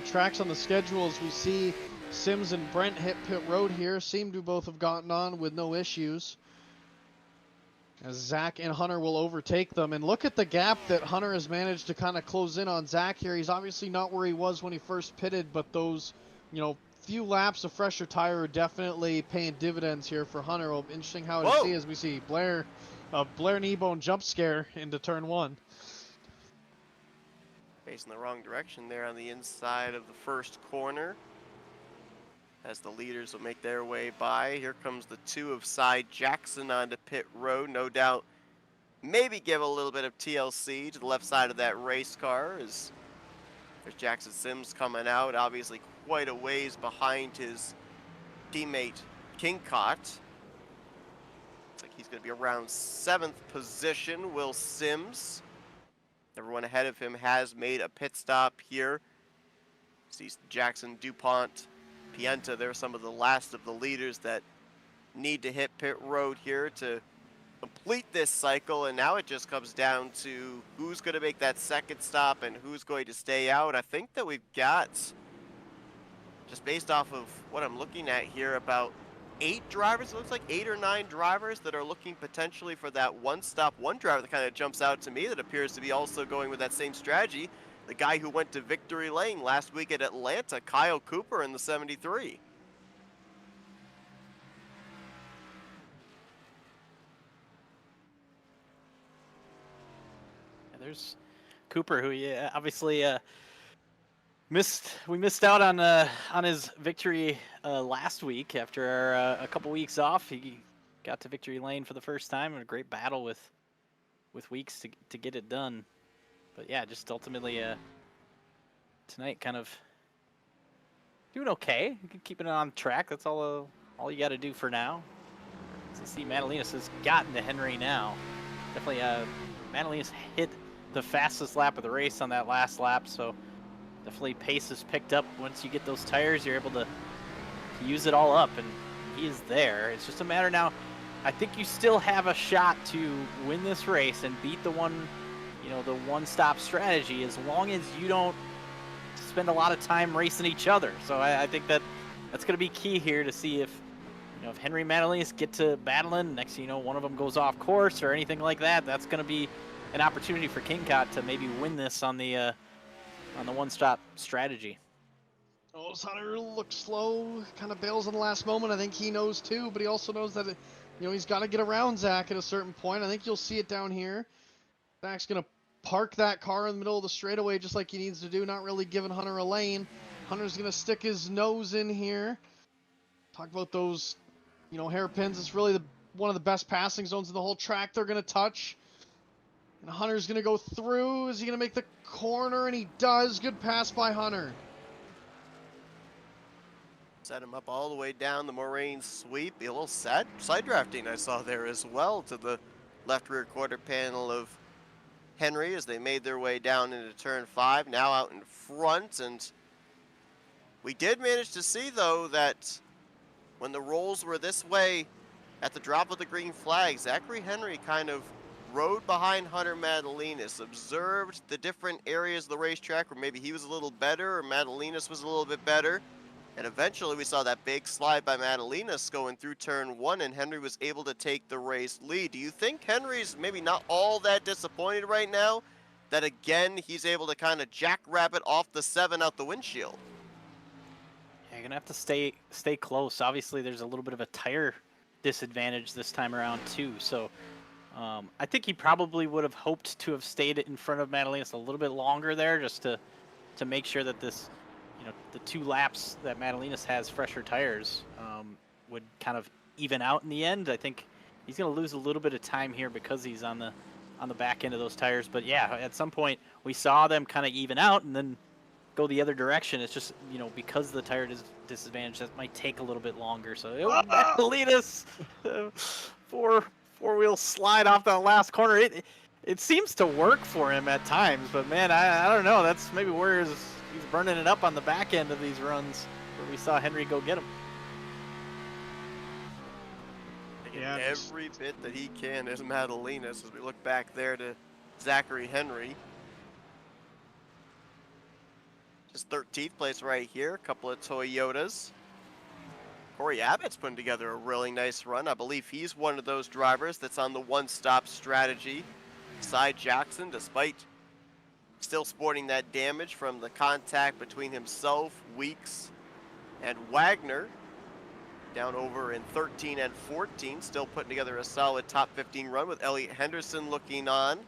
tracks on the schedule. As we see Sims and Brent hit pit road here, seem to both have gotten on with no issues. As Zach and Hunter will overtake them. And look at the gap that Hunter has managed to kind of close in on Zach here. He's obviously not where he was when he first pitted, but those, you know, few laps of fresher tire are definitely paying dividends here for Hunter. Well, interesting how to see as we see Blair Kneebone jump scare into turn one. Facing the wrong direction there on the inside of the first corner as the leaders will make their way by. Here comes the two of side Jackson onto pit road. No doubt maybe give a little bit of TLC to the left side of that race car as there's Jackson Sims coming out, obviously quite a ways behind his teammate Kingcott. Looks like he's going to be around 7th position. Will Sims, everyone ahead of him, has made a pit stop here. Sees Jackson, DuPont, Pienta. They're some of the last of the leaders that need to hit pit road here to complete this cycle, and now it just comes down to who's going to make that second stop and who's going to stay out. I think that we've got, just based off of what I'm looking at here, about 8 drivers. It looks like 8 or 9 drivers that are looking potentially for that one stop. One driver that kind of jumps out to me that appears to be also going with that same strategy, the guy who went to victory lane last week at Atlanta, Kyle Cooper in the 73. There's Cooper, who obviously we missed out on his victory last week after a couple weeks off. He got to victory lane for the first time in a great battle with Weeks to get it done. But yeah, just ultimately tonight kind of doing okay, keeping it on track. That's all you got to do for now. As you see, Madalinas has gotten to Henry now. Definitely, Madalinas hit the fastest lap of the race on that last lap, so definitely pace is picked up. Once you get those tires, you're able to use it all up, and he is there. It's just a matter now. I think you still have a shot to win this race and beat the one-stop strategy, as long as you don't spend a lot of time racing each other. So I think that's going to be key here to see if Henry and Madalinas get to battling. Next thing you know, one of them goes off course or anything like that. That's going to be an opportunity for Kingcott to maybe win this on the one-stop strategy. Oh, Hunter looks slow, kind of bails in the last moment. I think he knows too, but he also knows that he's got to get around Zach at a certain point. I think you'll see it down here. Zach's going to park that car in the middle of the straightaway just like he needs to do, not really giving Hunter a lane. Hunter's going to stick his nose in here. Talk about those, hairpins. It's really one of the best passing zones in the whole track they're going to touch. And Hunter's going to go through. Is he going to make the corner? And he does. Good pass by Hunter. Set him up all the way down the Moraine sweep. A little side drafting I saw there as well to the left rear quarter panel of Henry as they made their way down into turn 5. Now out in front. And we did manage to see, though, that when the rolls were this way at the drop of the green flag, Zachary Henry kind of rode behind Hunter Madalinas, observed the different areas of the racetrack where maybe he was a little better or Madalinas was a little bit better. And eventually we saw that big slide by Madalinas going through turn 1, and Henry was able to take the race lead. Do you think Henry's maybe not all that disappointed right now that, again, he's able to kind of jackrabbit off the 7 out the windshield? You're gonna have to stay close. Obviously, there's a little bit of a tire disadvantage this time around too. So I think he probably would have hoped to have stayed in front of Madalenas a little bit longer there, just to make sure that this, the 2 laps that Madalenas has fresher tires would kind of even out in the end. I think he's gonna lose a little bit of time here because he's on the back end of those tires. But yeah, at some point we saw them kind of even out and then go the other direction. It's just, because of the tire disadvantage, that might take a little bit longer. So Madalenas, four-wheel slide off that last corner. It seems to work for him at times, but man, I don't know. That's maybe where he's burning it up on the back end of these runs where we saw Henry go get him. Yeah, every bit that he can is Madalenas as we look back there to Zachary Henry. Just 13th place right here, a couple of Toyotas. Corey Abbott's putting together a really nice run. I believe he's one of those drivers that's on the one-stop strategy. Beside Jackson, despite still sporting that damage from the contact between himself, Weeks, and Wagner. Down over in 13 and 14, still putting together a solid top 15 run with Elliot Henderson looking on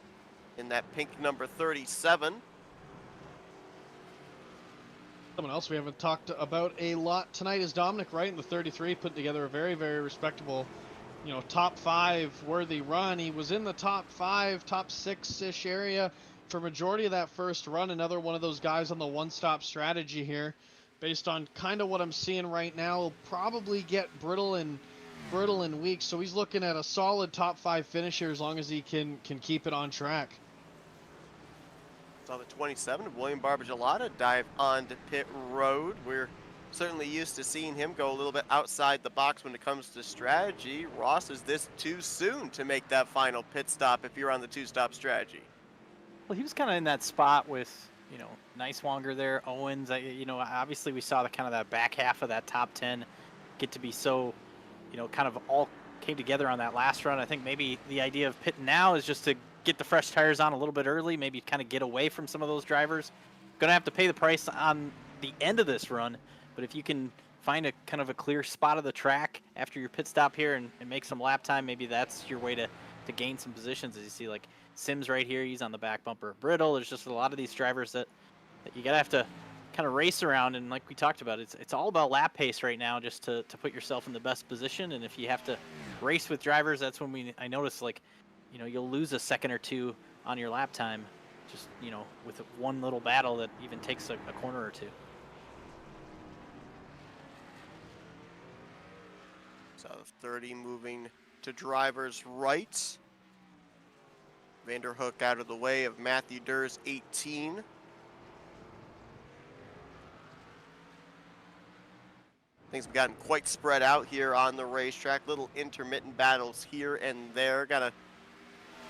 in that pink number 37. Someone else we haven't talked about a lot tonight is Dominic Wright in the 33, putting together a very, very respectable, top 5 worthy run. He was in the top 5, top 6-ish area for majority of that first run. Another one of those guys on the one-stop strategy here. Based on kind of what I'm seeing right now, he'll probably get brittle and weak. So he's looking at a solid top 5 finish here as long as he can keep it on track. Saw the 27 of William Barbagelata dive onto pit road. We're certainly used to seeing him go a little bit outside the box when it comes to strategy. Ross, is this too soon to make that final pit stop if you're on the 2-stop strategy? Well, he was kind of in that spot with, Nicewanger there, Owens. Obviously we saw the kind of that back half of that top 10 get to be so, kind of all came together on that last run. I think maybe the idea of pitting now is just to get the fresh tires on a little bit early, maybe kind of get away from some of those drivers. Going to have to pay the price on the end of this run, but if you can find a kind of a clear spot of the track after your pit stop here and make some lap time, maybe that's your way to gain some positions. As you see, like Sims right here, he's on the back bumper of Brittle. There's just a lot of these drivers that you gotta have to kind of race around, and like we talked about, it's all about lap pace right now, just to put yourself in the best position. And if you have to race with drivers, that's when I notice, like, you'll lose a second or two on your lap time, just with one little battle that even takes a corner or two. So 30 moving to driver's right. Vanderhook out of the way of Matthew Durr's 18. Things have gotten quite spread out here on the racetrack. Little intermittent battles here and there. Got a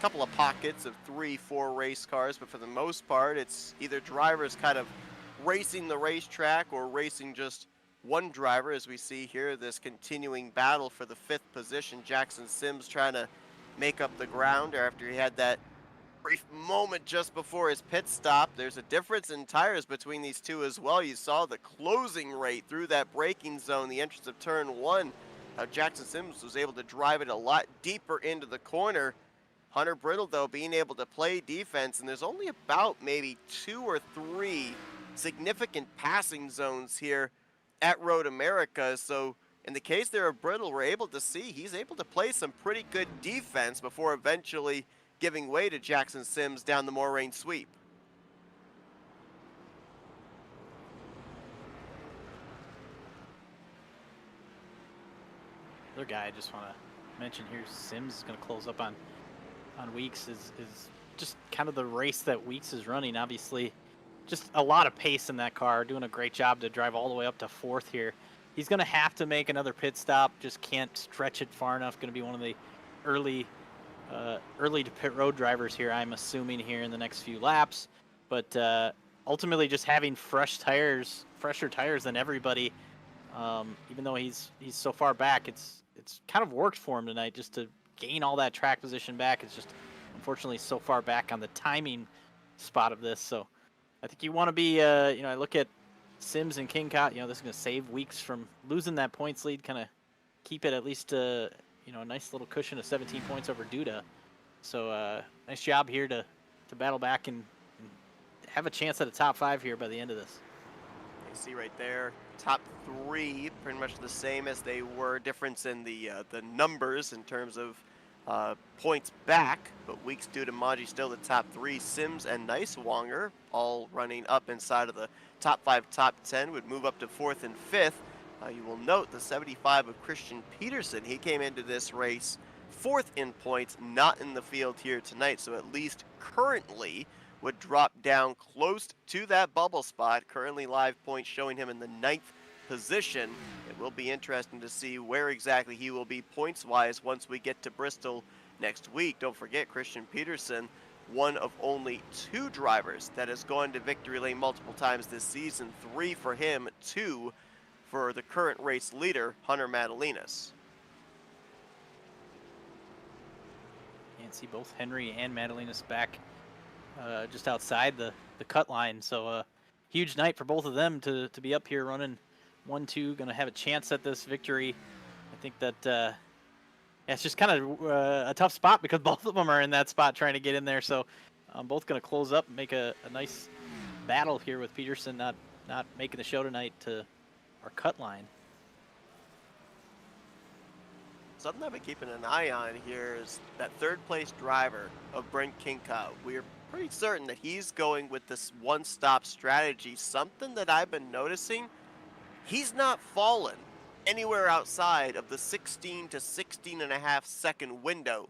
couple of pockets of 3-4 race cars, but for the most part, it's either drivers kind of racing the racetrack or racing just one driver, as we see here, this continuing battle for the 5th position. Jackson Sims trying to make up the ground after he had that brief moment just before his pit stop. There's a difference in tires between these two as well. You saw the closing rate through that braking zone, the entrance of turn 1. How Jackson Sims was able to drive it a lot deeper into the corner. Hunter Brittle, though, being able to play defense, and there's only about maybe 2 or 3 significant passing zones here at Road America. So in the case there of Brittle, we're able to see he's able to play some pretty good defense before eventually giving way to Jackson Sims down the Moraine sweep. Other guy I just want to mention here, Sims is going to close up on Weeks, is just kind of the race that Weeks is running. Obviously, just a lot of pace in that car, doing a great job to drive all the way up to 4th here. He's going to have to make another pit stop, just can't stretch it far enough. Going to be one of the early to pit road drivers here, I'm assuming, here in the next few laps. But ultimately, just having fresher tires than everybody, even though he's so far back, it's kind of worked for him tonight just to gain all that track position back. It's just unfortunately so far back on the timing spot of this. So I think you want to be, I look at Sims and King Cott, this is going to save weeks from losing that points lead, kind of keep it at least, a nice little cushion of 17 points over Duda. So nice job here to battle back and have a chance at a top 5 here by the end of this. You see right there, top 3, pretty much the same as they were. Difference in the numbers in terms of points back, but weeks due to Maji still the top 3. Sims and Nicewanger all running up inside of the top 5, top 10, would move up to 4th and 5th. You will note the 75 of Christian Peterson. He came into this race 4th in points, not in the field here tonight, so at least currently would drop down close to that bubble spot. Currently live points showing him in the 9th position. It will be interesting to see where exactly he will be points-wise once we get to Bristol next week. Don't forget, Christian Peterson, one of only 2 drivers that has gone to victory lane multiple times this season. 3 for him, 2 for the current race leader, Hunter Madalinas. Can't see both Henry and Madalinas back just outside the cut line. So huge night for both of them to be up here running 1-2, going to have a chance at this victory. I think that it's just kind of a tough spot because both of them are in that spot trying to get in there. So I'm both going to close up and make a nice battle here with Peterson not making the show tonight to our cut line. Something I've been keeping an eye on here is that 3rd place driver of Brent Kinkow. We're pretty certain that he's going with this one-stop strategy. Something that I've been noticing, he's not fallen anywhere outside of the 16 to 16 and a half second window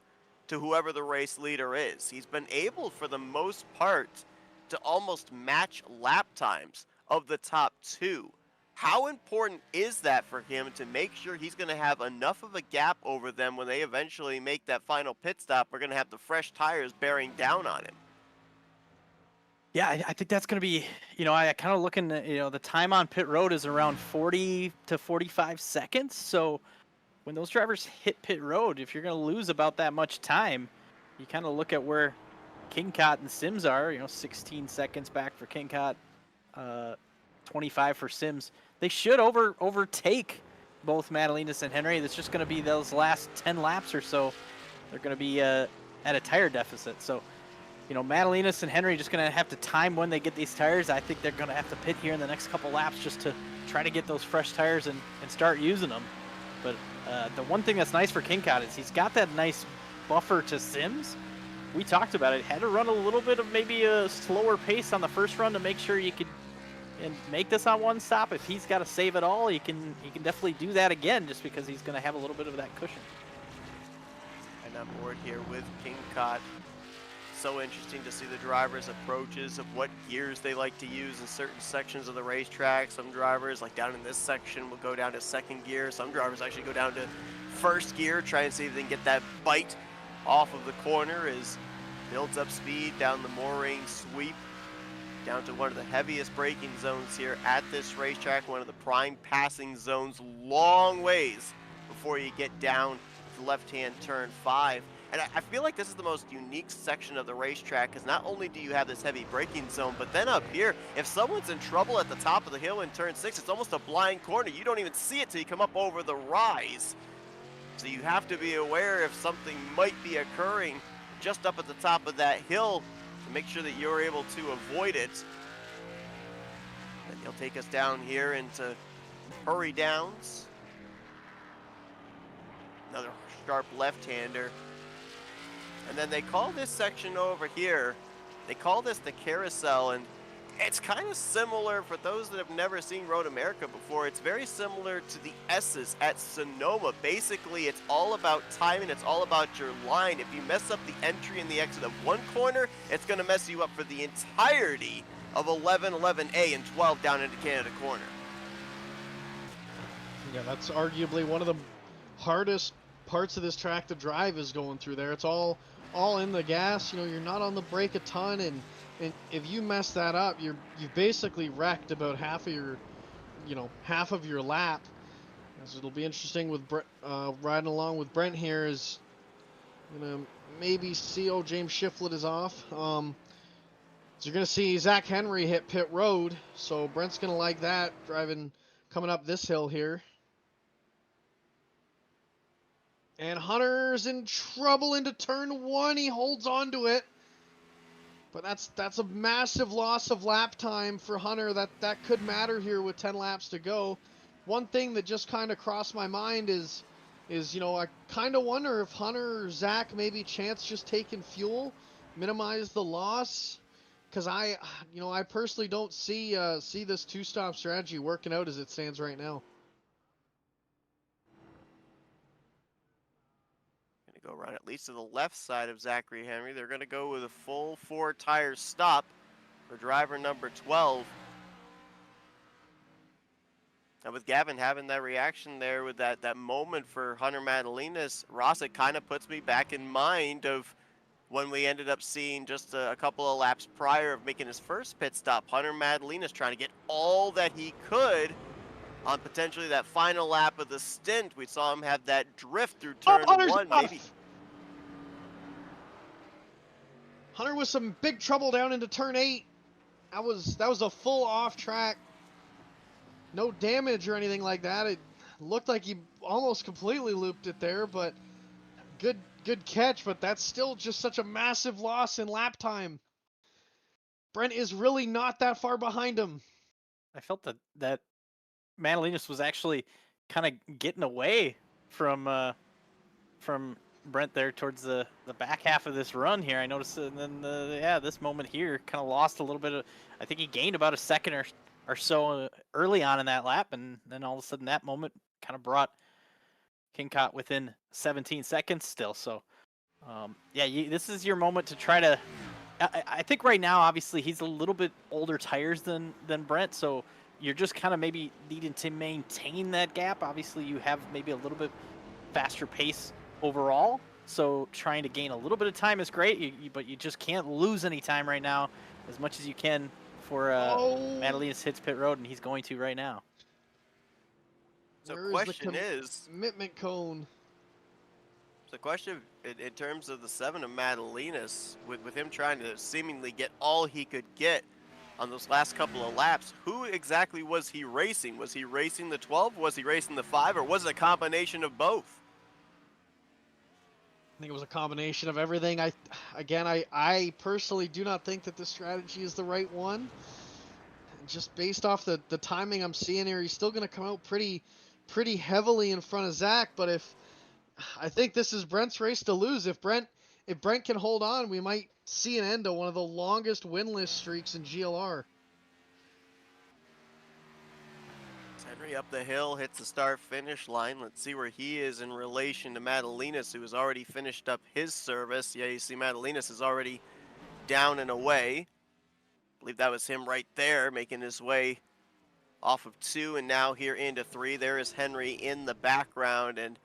to whoever the race leader is. He's been able, for the most part, to almost match lap times of the top 2. How important is that for him to make sure he's going to have enough of a gap over them when they eventually make that final pit stop? We're going to have the fresh tires bearing down on him. Yeah, I think that's going to be, I kind of looking at, the time on pit road is around 40 to 45 seconds. So when those drivers hit pit road, if you're going to lose about that much time, you kind of look at where King Cott and Sims are, 16 seconds back for King Cott, 25 for Sims. They should overtake both Madalinas and Henry. It's just going to be those last 10 laps or so. They're going to be at a tire deficit. So, Madalinas and Henry just going to have to time when they get these tires. I think they're going to have to pit here in the next couple laps just to try to get those fresh tires and start using them. But the one thing that's nice for King Cott is he's got that nice buffer to Sims. We talked about it. Had to run a little bit of maybe a slower pace on the first run to make sure you could and make this on one stop. If he's got to save it all, he can definitely do that again, just because he's going to have a little bit of that cushion. And I'm board here with King Cott. So interesting to see the drivers' approaches of what gears they like to use in certain sections of the racetrack. Some drivers, like down in this section, will go down to 2nd gear. Some drivers actually go down to 1st gear, try and see if they can get that bite off of the corner as builds up speed down the mooring sweep, down to one of the heaviest braking zones here at this racetrack, one of the prime passing zones, long ways before you get down to left-hand turn 5. And I feel like this is the most unique section of the racetrack, because not only do you have this heavy braking zone, but then up here, if someone's in trouble at the top of the hill in turn 6, it's almost a blind corner. You don't even see it till you come up over the rise. So you have to be aware if something might be occurring just up at the top of that hill to make sure that you're able to avoid it. And he'll take us down here into hurry downs. Another sharp left-hander. And then they call this section over here, they call this the carousel, and it's kind of similar, for those that have never seen Road America before, it's very similar to the S's at Sonoma. Basically, it's all about timing, it's all about your line. If you mess up the entry and the exit of one corner, it's going to mess you up for the entirety of 11, 11A, and 12 down into Canada Corner. Yeah, that's arguably one of the hardest parts of this track to drive, is going through there. It's all in the gas. You're not on the brake a ton, and if you mess that up, you've basically wrecked about half of your lap. So it'll be interesting with riding along with Brent here. Is maybe see James Shiflett is off. So you're going to see Zach Henry hit pit road. So Brent's going to like that, coming up this hill here. And Hunter's in trouble into turn 1. He holds on to it. But that's a massive loss of lap time for Hunter. That could matter here with 10 laps to go. One thing that just kind of crossed my mind is I kind of wonder if Hunter or Zach maybe chance just taking fuel, minimize the loss. Because I personally don't see this two-stop strategy working out as it stands right now. Going to go around at least to the left side of Zachary Henry. They're going to go with a full 4-tire stop for driver number 12. And with Gavin having that reaction there with that moment for Hunter Madalinas, Ross, it kind of puts me back in mind of when we ended up seeing just a couple of laps prior of making his first pit stop. Hunter Madalinas trying to get all that he could on potentially that final lap of the stint. We saw him have that drift through turn 1, maybe. Hunter was some big trouble down into turn 8. That was a full off track. No damage or anything like that. It looked like he almost completely looped it there, but good catch, but that's still just such a massive loss in lap time. Brent is really not that far behind him. I felt that Madalinas was actually kind of getting away from Brent there towards the back half of this run here. I noticed, and then this moment here kind of lost a little bit of. I think he gained about a second or so early on in that lap, and then all of a sudden that moment kind of brought King Cott within 17 seconds still. So this is your moment to try to. I think right now, obviously, he's a little bit older tires than Brent, so you're just kind of maybe needing to maintain that gap. Obviously, you have maybe a little bit faster pace overall, so trying to gain a little bit of time is great, but you just can't lose any time right now as much as you can before Madalinas hits pit road, and he's going to right now. So the question is, commitment cone. The question in terms of the 7 of Madalinas, with him trying to seemingly get all he could get on those last couple of laps, who exactly was he racing? Was he racing the 12? Was he racing the 5? Or was it a combination of both? I think it was a combination of everything. I personally do not think that this strategy is the right one. Just based off the timing I'm seeing here, he's still going to come out pretty heavily in front of Zach. But I think this is Brent's race to lose. If Brent can hold on, we might see an end to one of the longest winless streaks in GLR. Henry up the hill, hits the start-finish line. Let's see where he is in relation to Madalinas, who has already finished up his service. Yeah, you see Madalinas is already down and away. I believe that was him right there, making his way off of 2 and now here into 3. There is Henry in the background, and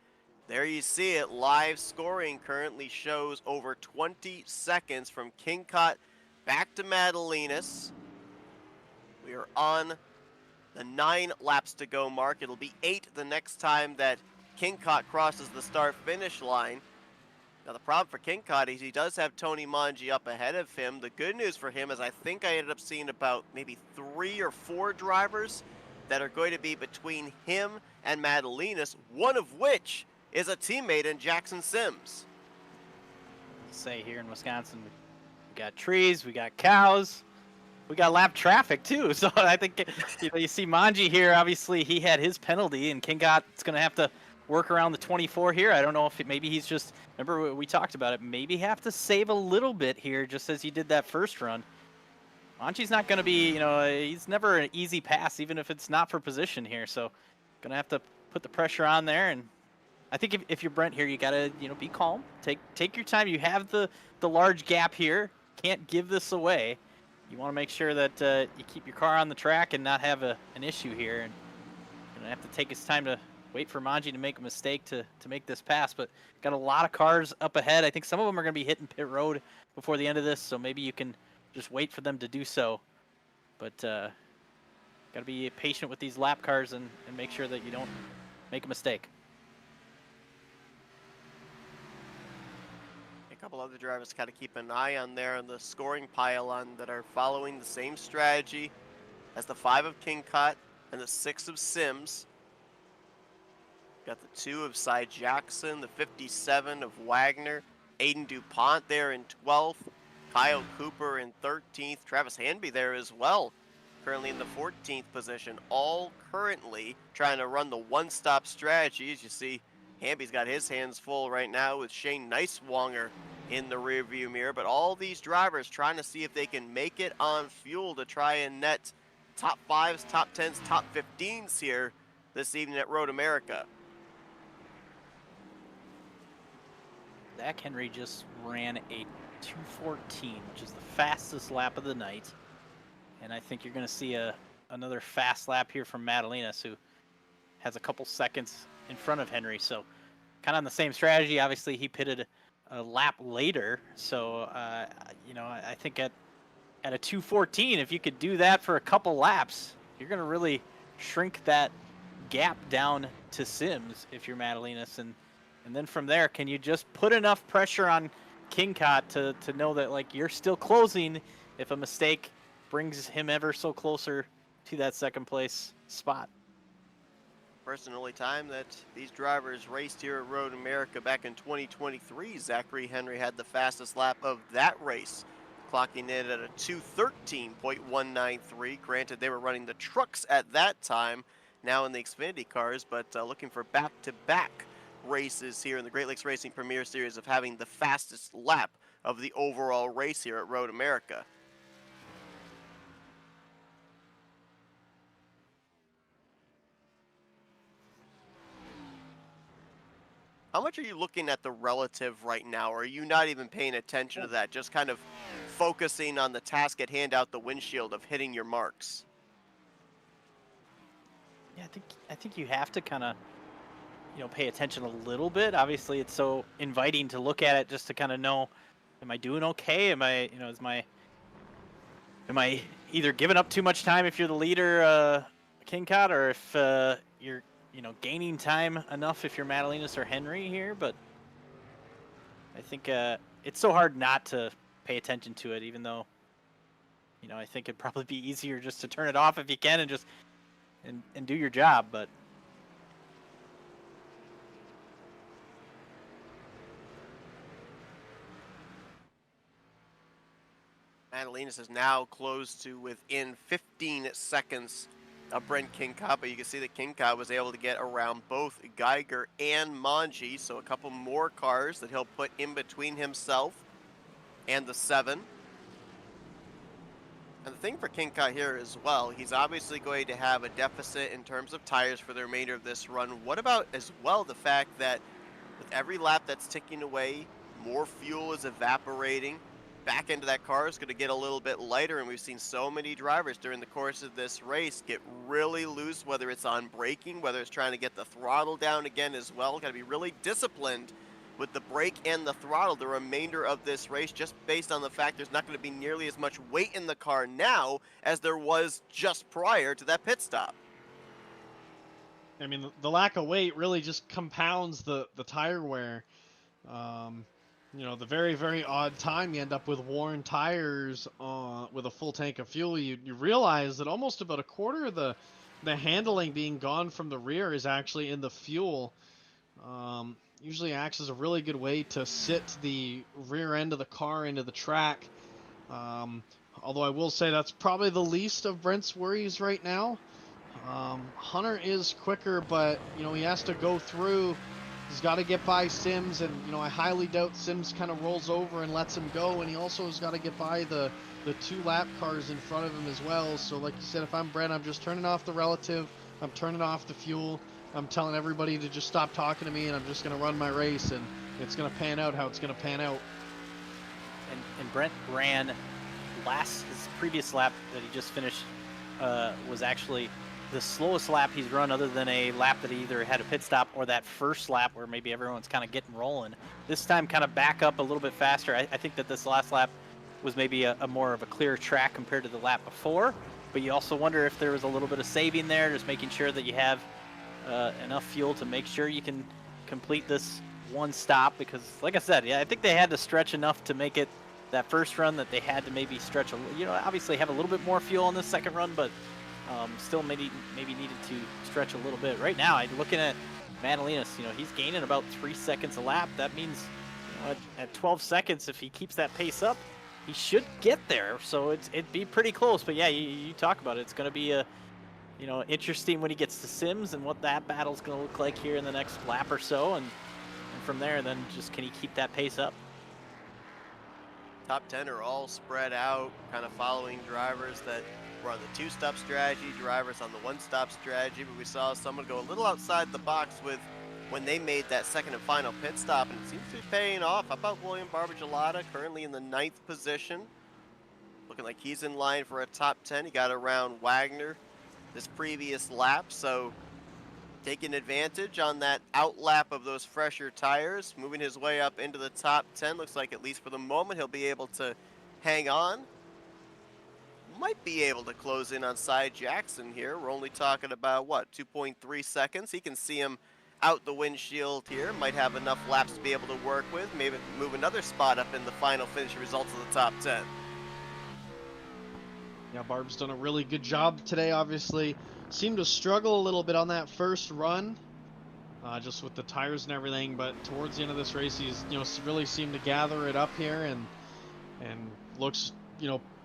there you see it. Live scoring currently shows over 20 seconds from King Cott back to Madalinas. We are on the 9 laps to go mark. It'll be 8 the next time that King Cott crosses the start-finish line. Now the problem for King Cott is he does have Tony Manji up ahead of him. The good news for him is I think I ended up seeing about maybe 3 or 4 drivers that are going to be between him and Madalinas, one of which is a teammate in Jackson Sims. Say here in Wisconsin, we got trees, we got cows, we got lap traffic too. So I think you see Manji here. Obviously, he had his penalty, and King Cott's going to have to work around the 24 here. I don't know if maybe he's just, remember we talked about it, maybe have to save a little bit here, just as he did that first run. Manji's not going to be, he's never an easy pass, even if it's not for position here. So going to have to put the pressure on there. And I think if you're Brent here, you got to, be calm. Take your time. You have the large gap here. Can't give this away. You want to make sure that you keep your car on the track and not have an issue here. And you're going to have to take his time to wait for Manji to make a mistake to make this pass. But got a lot of cars up ahead. I think some of them are going to be hitting pit road before the end of this, so maybe you can just wait for them to do so. But got to be patient with these lap cars and make sure that you don't make a mistake. couple other drivers to kind of keep an eye on there on the scoring pylon that are following the same strategy as the 5 of King Cut and the 6 of Sims. Got the 2 of Cy Jackson, the 57 of Wagner, Aiden DuPont there in 12th, Kyle Cooper in 13th, Travis Hanby there as well, currently in the 14th position, all currently trying to run the one-stop strategy. As you see, Hanby's got his hands full right now with Shane Nicewanger in the rearview mirror, but all these drivers trying to see if they can make it on fuel to try and net top 5s, top 10s, top 15s here this evening at Road America. Zach Henry just ran a 2:14, which is the fastest lap of the night. And I think you're going to see another fast lap here from Madalinas, who has a couple seconds in front of Henry. So kind of on the same strategy. Obviously, he pitted a lap later. So, I think at a 2:14, if you could do that for a couple laps, you're going to really shrink that gap down to Sims if you're Madalinas. And then from there, can you just put enough pressure on King Cot to know that, like, you're still closing if a mistake brings him ever so closer to that second place spot? First and only time that these drivers raced here at Road America back in 2023. Zachary Henry had the fastest lap of that race, clocking in at a 2:13.193. Granted, they were running the trucks at that time, now in the Xfinity cars, but looking for back-to-back races here in the Great Lakes Racing Premier Series of having the fastest lap of the overall race here at Road America. How much are you looking at the relative right now, or are you not even paying attention to that, just kind of focusing on the task at hand out the windshield of hitting your marks? Yeah, I think you have to kind of, pay attention a little bit. Obviously, it's so inviting to look at it just to kind of know, am I doing okay? Am I either giving up too much time if you're the leader, King Cod, or if you're gaining time enough if you're Madalinas or Henry here? But I think it's so hard not to pay attention to it, even though, I think it'd probably be easier just to turn it off if you can and just and do your job. But Madalinas is now close to within 15 seconds of Brent King Cod, but you can see that King Cod was able to get around both Geiger and Manji, so a couple more cars that he'll put in between himself and the 7. And the thing for King Cod here as well, he's obviously going to have a deficit in terms of tires for the remainder of this run. What about as well the fact that with every lap that's ticking away, more fuel is evaporating, back end of that car is going to get a little bit lighter, and we've seen so many drivers during the course of this race get really loose, whether it's on braking, whether it's trying to get the throttle down again as well. Got to be really disciplined with the brake and the throttle the remainder of this race, just based on the fact there's not going to be nearly as much weight in the car now as there was just prior to that pit stop. I mean, the lack of weight really just compounds the tire wear. The very, very odd time you end up with worn tires with a full tank of fuel. You realize that almost about a quarter of the handling being gone from the rear is actually in the fuel. Usually acts as a really good way to sit the rear end of the car into the track. Although I will say that's probably the least of Brent's worries right now. Hunter is quicker, but he has to go through. He's got to get by Sims, and I highly doubt Sims kind of rolls over and lets him go. And he also has got to get by the 2 lap cars in front of him as well. So like you said, if I'm Brent, I'm just turning off the relative. I'm turning off the fuel. I'm telling everybody to just stop talking to me, and I'm just going to run my race, and it's going to pan out how it's going to pan out. And Brent ran his previous lap that he just finished was actually the slowest lap he's run, other than a lap that he either had a pit stop or that first lap where maybe everyone's kind of getting rolling. This time kind of back up a little bit faster. I think that this last lap was maybe a more of a clear track compared to the lap before, but you also wonder if there was a little bit of saving there, just making sure that you have enough fuel to make sure you can complete this one stop because, like I said, yeah, I think they had to stretch enough to make it that first run that they had to maybe stretch obviously have a little bit more fuel on this second run, but still maybe needed to stretch a little bit. Right now, I'm looking at Madalinas, he's gaining about 3 seconds a lap. That means at 12 seconds, if he keeps that pace up, he should get there. So it'd be pretty close. But yeah, you talk about it. It's going to be interesting when he gets to Sims and what that battle's going to look like here in the next lap or so. And from there, then just can he keep that pace up? Top 10 are all spread out, kind of following drivers that were on the two-stop strategy, drivers on the one-stop strategy, but we saw someone go a little outside the box with when they made that second and final pit stop, and it seems to be paying off. How about William Barbagelata, currently in the 9th position, looking like he's in line for a top 10. He got around Wagner this previous lap, so taking advantage on that outlap of those fresher tires, moving his way up into the top 10. Looks like, at least for the moment, he'll be able to hang on. Might be able to close in on Cy Jackson here. We're only talking about, what, 2.3 seconds? He can see him out the windshield here. Might have enough laps to be able to work with. Maybe move another spot up in the final finish results of the top 10. Yeah, Barb's done a really good job today, obviously. Seemed to struggle a little bit on that first run, just with the tires and everything, but towards the end of this race, he's, really seemed to gather it up here and looks,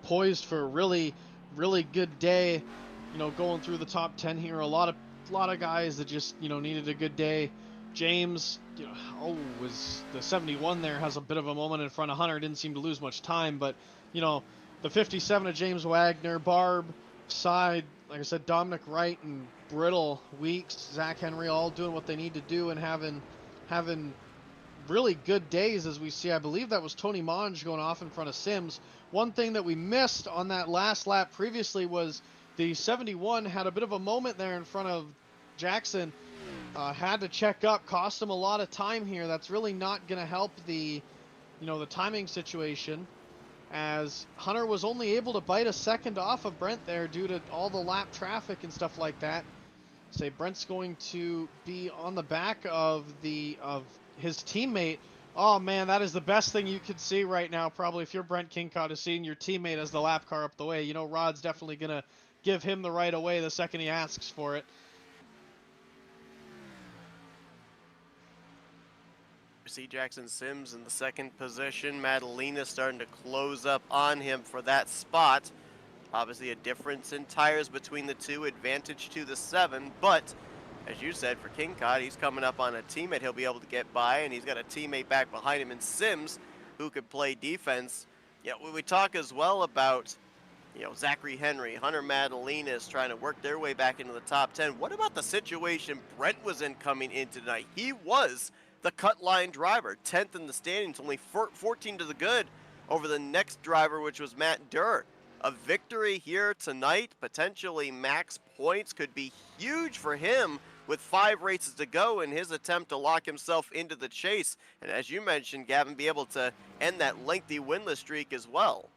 poised for a really, really good day, going through the top 10 here. A lot of guys that just, needed a good day. James, was the 71 there, has a bit of a moment in front of Hunter, didn't seem to lose much time, but, the 57 of James Wagner, Barb, Side, like I said, Dominic Wright and Brittle, Weeks, Zach Henry, all doing what they need to do and having really good days, as we see. I believe that was Tony Monge going off in front of Sims. One thing that we missed on that last lap previously was the 71 had a bit of a moment there in front of Jackson. Had to check up, cost him a lot of time here. That's really not going to help the timing situation, as Hunter was only able to bite a second off of Brent there due to all the lap traffic and stuff like that. Say Brent's going to be on the back of his teammate. Oh man, that is the best thing you could see right now, probably, if you're Brent Kingcott, is seeing your teammate as the lap car up the way. Rod's definitely gonna give him the right of way the second he asks for it. See Jackson Sims in the 2nd position. Madalena starting to close up on him for that spot. Obviously a difference in tires between the two, advantage to the 7, but as you said, for Kingcott, he's coming up on a teammate he'll be able to get by, and he's got a teammate back behind him in Sims who could play defense. We talk as well about Zachary Henry, Hunter Madalena is trying to work their way back into the top 10. What about the situation Brent was in coming in tonight? He was the cut line driver, 10th in the standings, only 14 to the good over the next driver, which was Matt Durr. A victory here tonight, potentially max points, could be huge for him with 5 races to go in his attempt to lock himself into the chase. And as you mentioned, Gavin, be able to end that lengthy winless streak as well.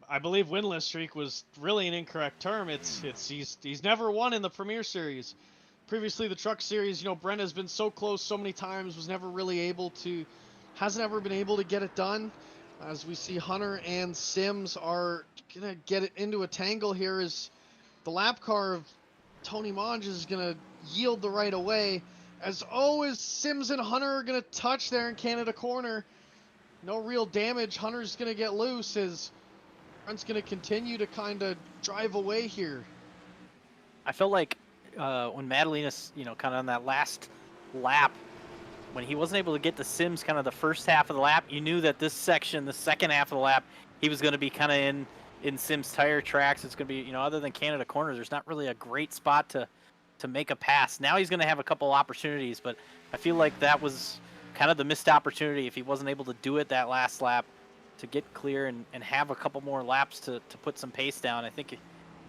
I believe winless streak was really an incorrect term. He's never won in the Premier Series. Previously, the Truck Series, Brent has been so close so many times, hasn't ever been able to get it done. As we see, Hunter and Sims are gonna get it into a tangle here, as the lap car of Tony Monge is gonna yield the right of way. As Sims and Hunter are gonna touch there in Canada corner. No real damage. Hunter's gonna get loose as Brent's gonna continue to kind of drive away here. I felt like when Madalena's, kind of on that last lap, when he wasn't able to get to Sims kind of the first half of the lap, you knew that this section, the second half of the lap, he was going to be kind of in Sims tire tracks. It's going to be, other than Canada corner, there's not really a great spot to make a pass. Now he's going to have a couple opportunities, but I feel like that was kind of the missed opportunity if he wasn't able to do it that last lap to get clear and have a couple more laps to put some pace down. I think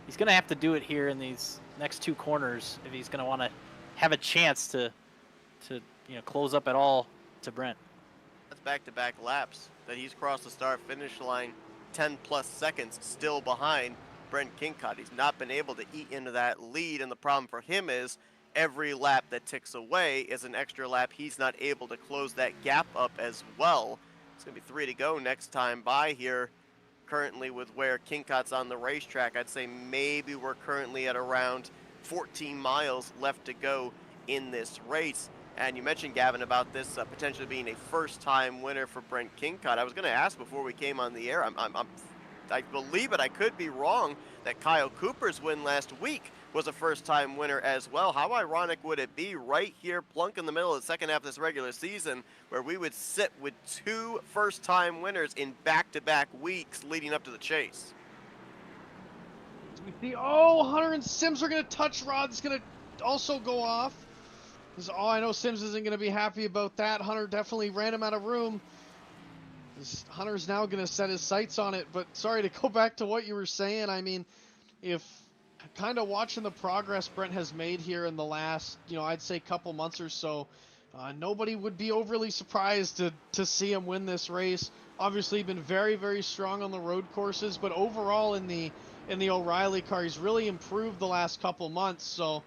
he's going to have to do it here in these next 2 corners if he's going to want to have a chance to close up at all to Brent. That's back-to-back laps that he's crossed the start-finish line 10-plus seconds still behind Brent Kingcott. He's not been able to eat into that lead, and the problem for him is every lap that ticks away is an extra lap he's not able to close that gap up as well. It's going to be 3 to go next time by here. Currently with where King Cot's on the racetrack, I'd say maybe we're currently at around 14 miles left to go in this race. And you mentioned, Gavin, about this potentially being a first-time winner for Brent Kingcott. I was going to ask before we came on the air, I believe it, I could be wrong, that Kyle Cooper's win last week was a first-time winner as well. How ironic would it be right here, plunk in the middle of the second half of this regular season, where we would sit with 2 first-time winners in back-to-back weeks leading up to the chase? We see, oh, Hunter and Sims are going to touch. Rod's going to also go off. Oh, I know Sims isn't going to be happy about that. Hunter definitely ran him out of room. Hunter's now going to set his sights on it. But sorry, to go back to what you were saying, I mean, if kind of watching the progress Brent has made here in the last, I'd say couple months or so, nobody would be overly surprised to see him win this race. Obviously, been very, very strong on the road courses, but overall in the O'Reilly car, he's really improved the last couple months. So,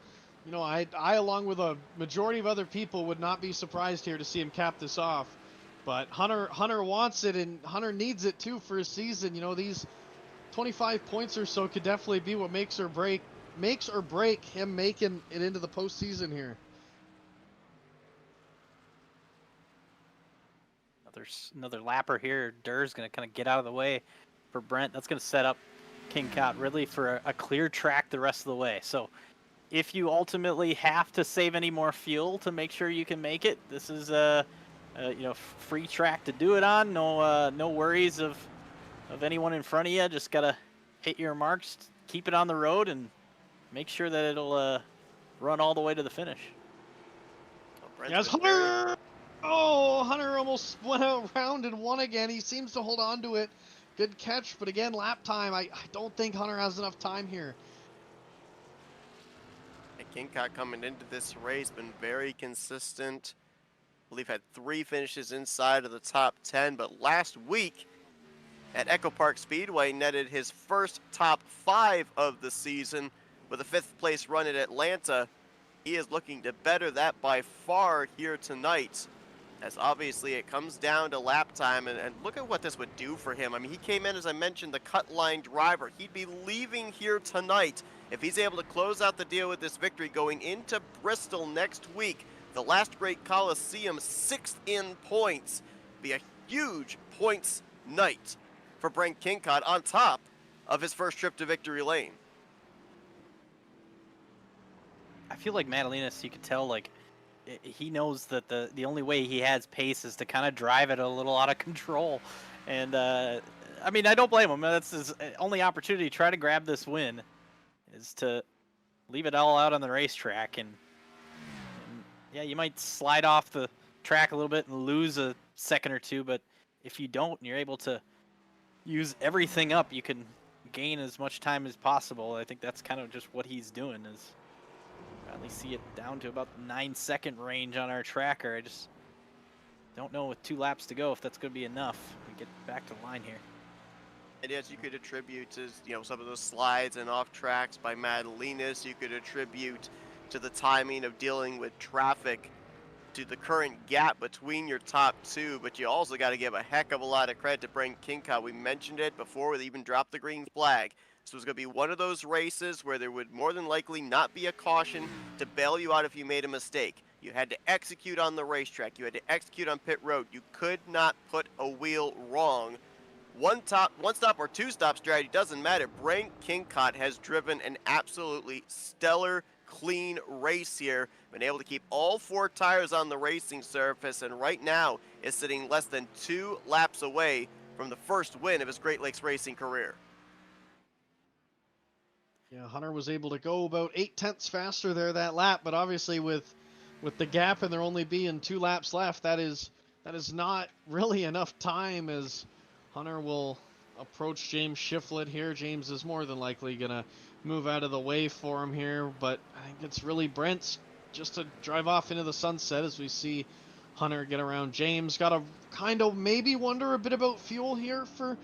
I along with a majority of other people would not be surprised here to see him cap this off. But Hunter wants it, and Hunter needs it too for his season. These 25 points or so could definitely be what makes or break him making it into the postseason here. Another lapper here. Durr's going to kind of get out of the way for Brent. That's going to set up Kingcott really for a clear track the rest of the way. So if you ultimately have to save any more fuel to make sure you can make it, this is a free track to do it on. No worries of anyone in front of you. Just gotta hit your marks, keep it on the road, and make sure that it'll run all the way to the finish. Yes, Hunter! Oh, Hunter almost went around and won again. He seems to hold on to it. Good catch, but again, lap time. I don't think Hunter has enough time here. Kingcott coming into this race been very consistent. I believe had 3 finishes inside of the top 10, but last week at Echo Park Speedway netted his first top 5 of the season with a 5th place run at Atlanta. He is looking to better that by far here tonight, as obviously it comes down to lap time, and look at what this would do for him. I mean, he came in, as I mentioned, the cut line driver. He'd be leaving here tonight if he's able to close out the deal with this victory going into Bristol next week. The last great Coliseum, 6th in points. Be a huge points night for Brent Kingcott on top of his first trip to victory lane. I feel like Madalinas, you could tell, like, he knows that the only way he has pace is to kind of drive it a little out of control. And, I mean, I don't blame him. That's his only opportunity to try to grab this win, is to leave it all out on the racetrack. And yeah, you might slide off the track a little bit and lose a second or two, but if you don't and you're able to use everything up, you can gain as much time as possible. I think that's kind of just what he's doing, is finally see it down to about the 9-second range on our tracker. I just don't know with 2 laps to go if that's going to be enough to get back to the line here. And yes, you could attribute to some of those slides and off tracks by Madalinas. You could attribute to the timing of dealing with traffic, to the current gap between your top 2, but you also got to give a heck of a lot of credit to Brent Kingcott. We mentioned it before we even dropped the green flag. This was going to be one of those races where there would more than likely not be a caution to bail you out if you made a mistake. You had to execute on the racetrack. You had to execute on pit road. You could not put a wheel wrong. One stop or 2-stop strategy doesn't matter. Brent Kingcott has driven an absolutely stellar, clean race here. Been able to keep all 4 tires on the racing surface, and right now is sitting less than 2 laps away from the first win of his Great Lakes racing career. Yeah, Hunter was able to go about 0.8 faster there that lap, but obviously with the gap and there only being 2 laps left, that is not really enough time, as Hunter will approach James Shiflett here. James is more than likely going to move out of the way for him here, but I think it's really Brent's just to drive off into the sunset as we see Hunter get around James. Got to kind of maybe wonder a bit about fuel here for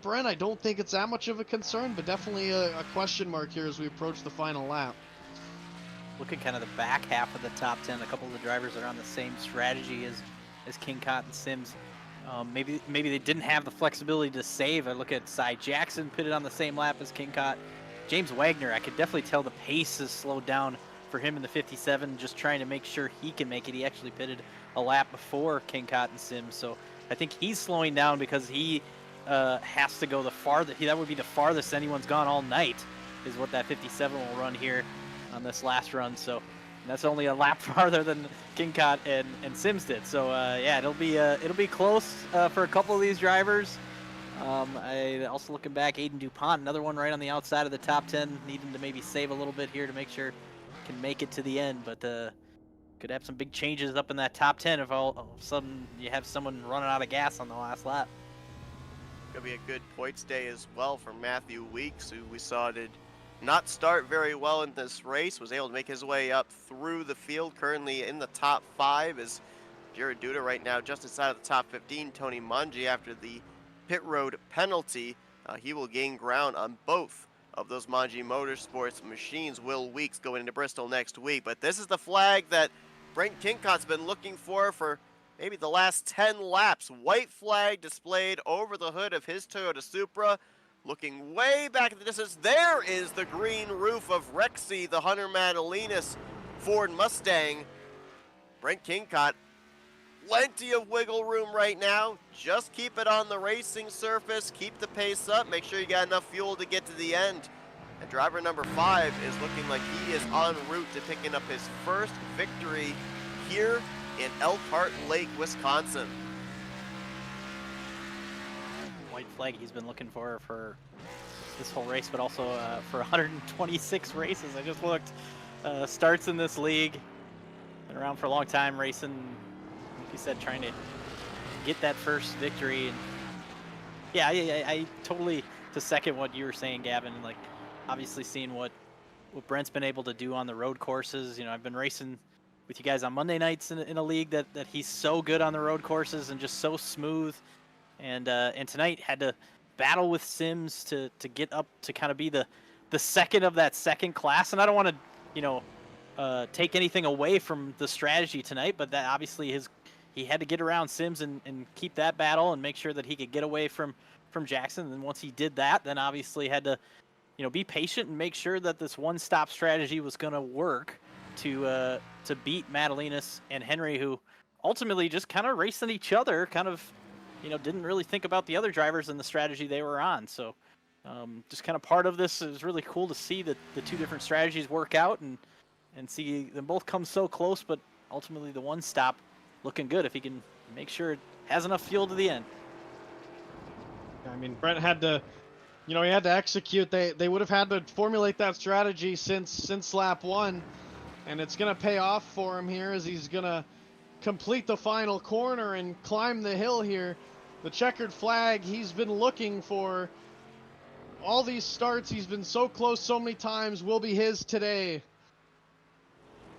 Brent. I don't think it's that much of a concern, but definitely a question mark here as we approach the final lap. look at kind of the back half of the top 10. A couple of the drivers are on the same strategy as King Cot and Sims. Maybe they didn't have the flexibility to save. I look at Cy Jackson pitted on the same lap as King Cot. James Wagner, I could definitely tell the pace has slowed down for him in the 57, just trying to make sure he can make it. He actually pitted a lap before King Cot and Sims, so I think he's slowing down because he has to go the farthest. That would be the farthest anyone's gone all night, is what that 57 will run here on this last run. So that's only a lap farther than King Cot and Sims did. So yeah, it'll be close for a couple of these drivers. I also looking back, Aiden DuPont, another one right on the outside of the top 10, needing to maybe save a little bit here to make sure can make it to the end, but could have some big changes up in that top 10 if all of a sudden you have someone running out of gas on the last lap. Gonna be a good points day as well for Matthew Weeks, who we saw did not start very well in this race, was able to make his way up through the field, currently in the top 5 is Jared Duda right now just inside of the top 15. Tony Mungi, after the pit road penalty, he will gain ground on both of those Manji Motorsports machines. Will Weeks going into Bristol next week. But this is the flag that Brent Kincot's been looking for maybe the last 10 laps. White flag displayed over the hood of his Toyota Supra. Looking way back at the distance, there is the green roof of Rexy, the Hunter Madalinas Ford Mustang. Brent Kincott, plenty of wiggle room right now. Just keep it on the racing surface, keep the pace up, make sure you got enough fuel to get to the end. And driver number 5 is looking like he is en route to picking up his first victory here in Elkhart Lake, Wisconsin. White flag he's been looking for this whole race, but also for 126 races. I just looked. Starts in this league. Been around for a long time racing. Like you said, trying to get that first victory. And yeah, I totally to second what you were saying, Gavin. Like, obviously seeing what Brent's been able to do on the road courses. You know, I've been racing with you guys on Monday nights in a league that he's so good on the road courses and just so smooth. And tonight had to battle with Sims to get up to kind of be the second of that second class. And I don't want to, you know, take anything away from the strategy tonight, but that obviously he had to get around Sims and keep that battle and make sure that he could get away from Jackson. And once he did that, then obviously had to, you know, be patient and make sure that this one-stop strategy was going to work to beat Madalinas and Henry, who ultimately just kind of racing each other, kind of, you know, didn't really think about the other drivers and the strategy they were on. So just kind of part of this is really cool to see that the two different strategies work out and see them both come so close, but ultimately the one stop looking good if he can make sure it has enough fuel to the end. I mean, Brent had to, you know, he had to execute. They would have had to formulate that strategy since lap 1, and it's going to pay off for him here as he's going to complete the final corner and climb the hill here. The checkered flag he's been looking for all these starts. He's been so close so many times, will be his today.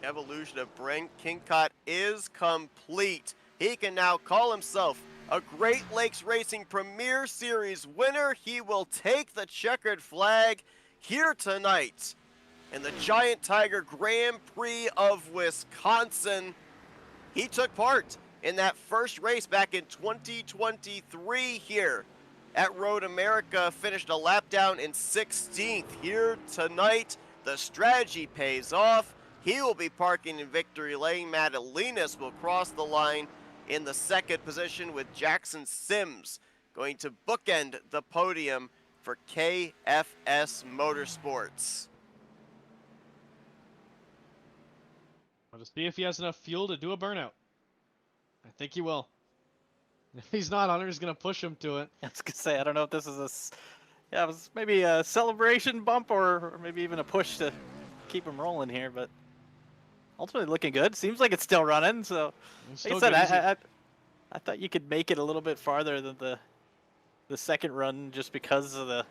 Evolution of Brent Kincott is complete. He can now call himself a Great Lakes Racing Premier Series winner. He will take the checkered flag here tonight in the Giant Tiger Grand Prix of Wisconsin. He took part in that first race back in 2023 here at Road America, finished a lap down in 16th. Here tonight, the strategy pays off. He will be parking in victory lane. Madalinas will cross the line in the second position, with Jackson Sims going to bookend the podium for KFS Motorsports. Want to see if he has enough fuel to do a burnout. I think he will. If he's not, Hunter's going to push him to it. I was going to say, I don't know if this is it was maybe a celebration bump or maybe even a push to keep him rolling here, but ultimately looking good. Seems like it's still running, so like I said, I thought you could make it a little bit farther than the second run just because of the...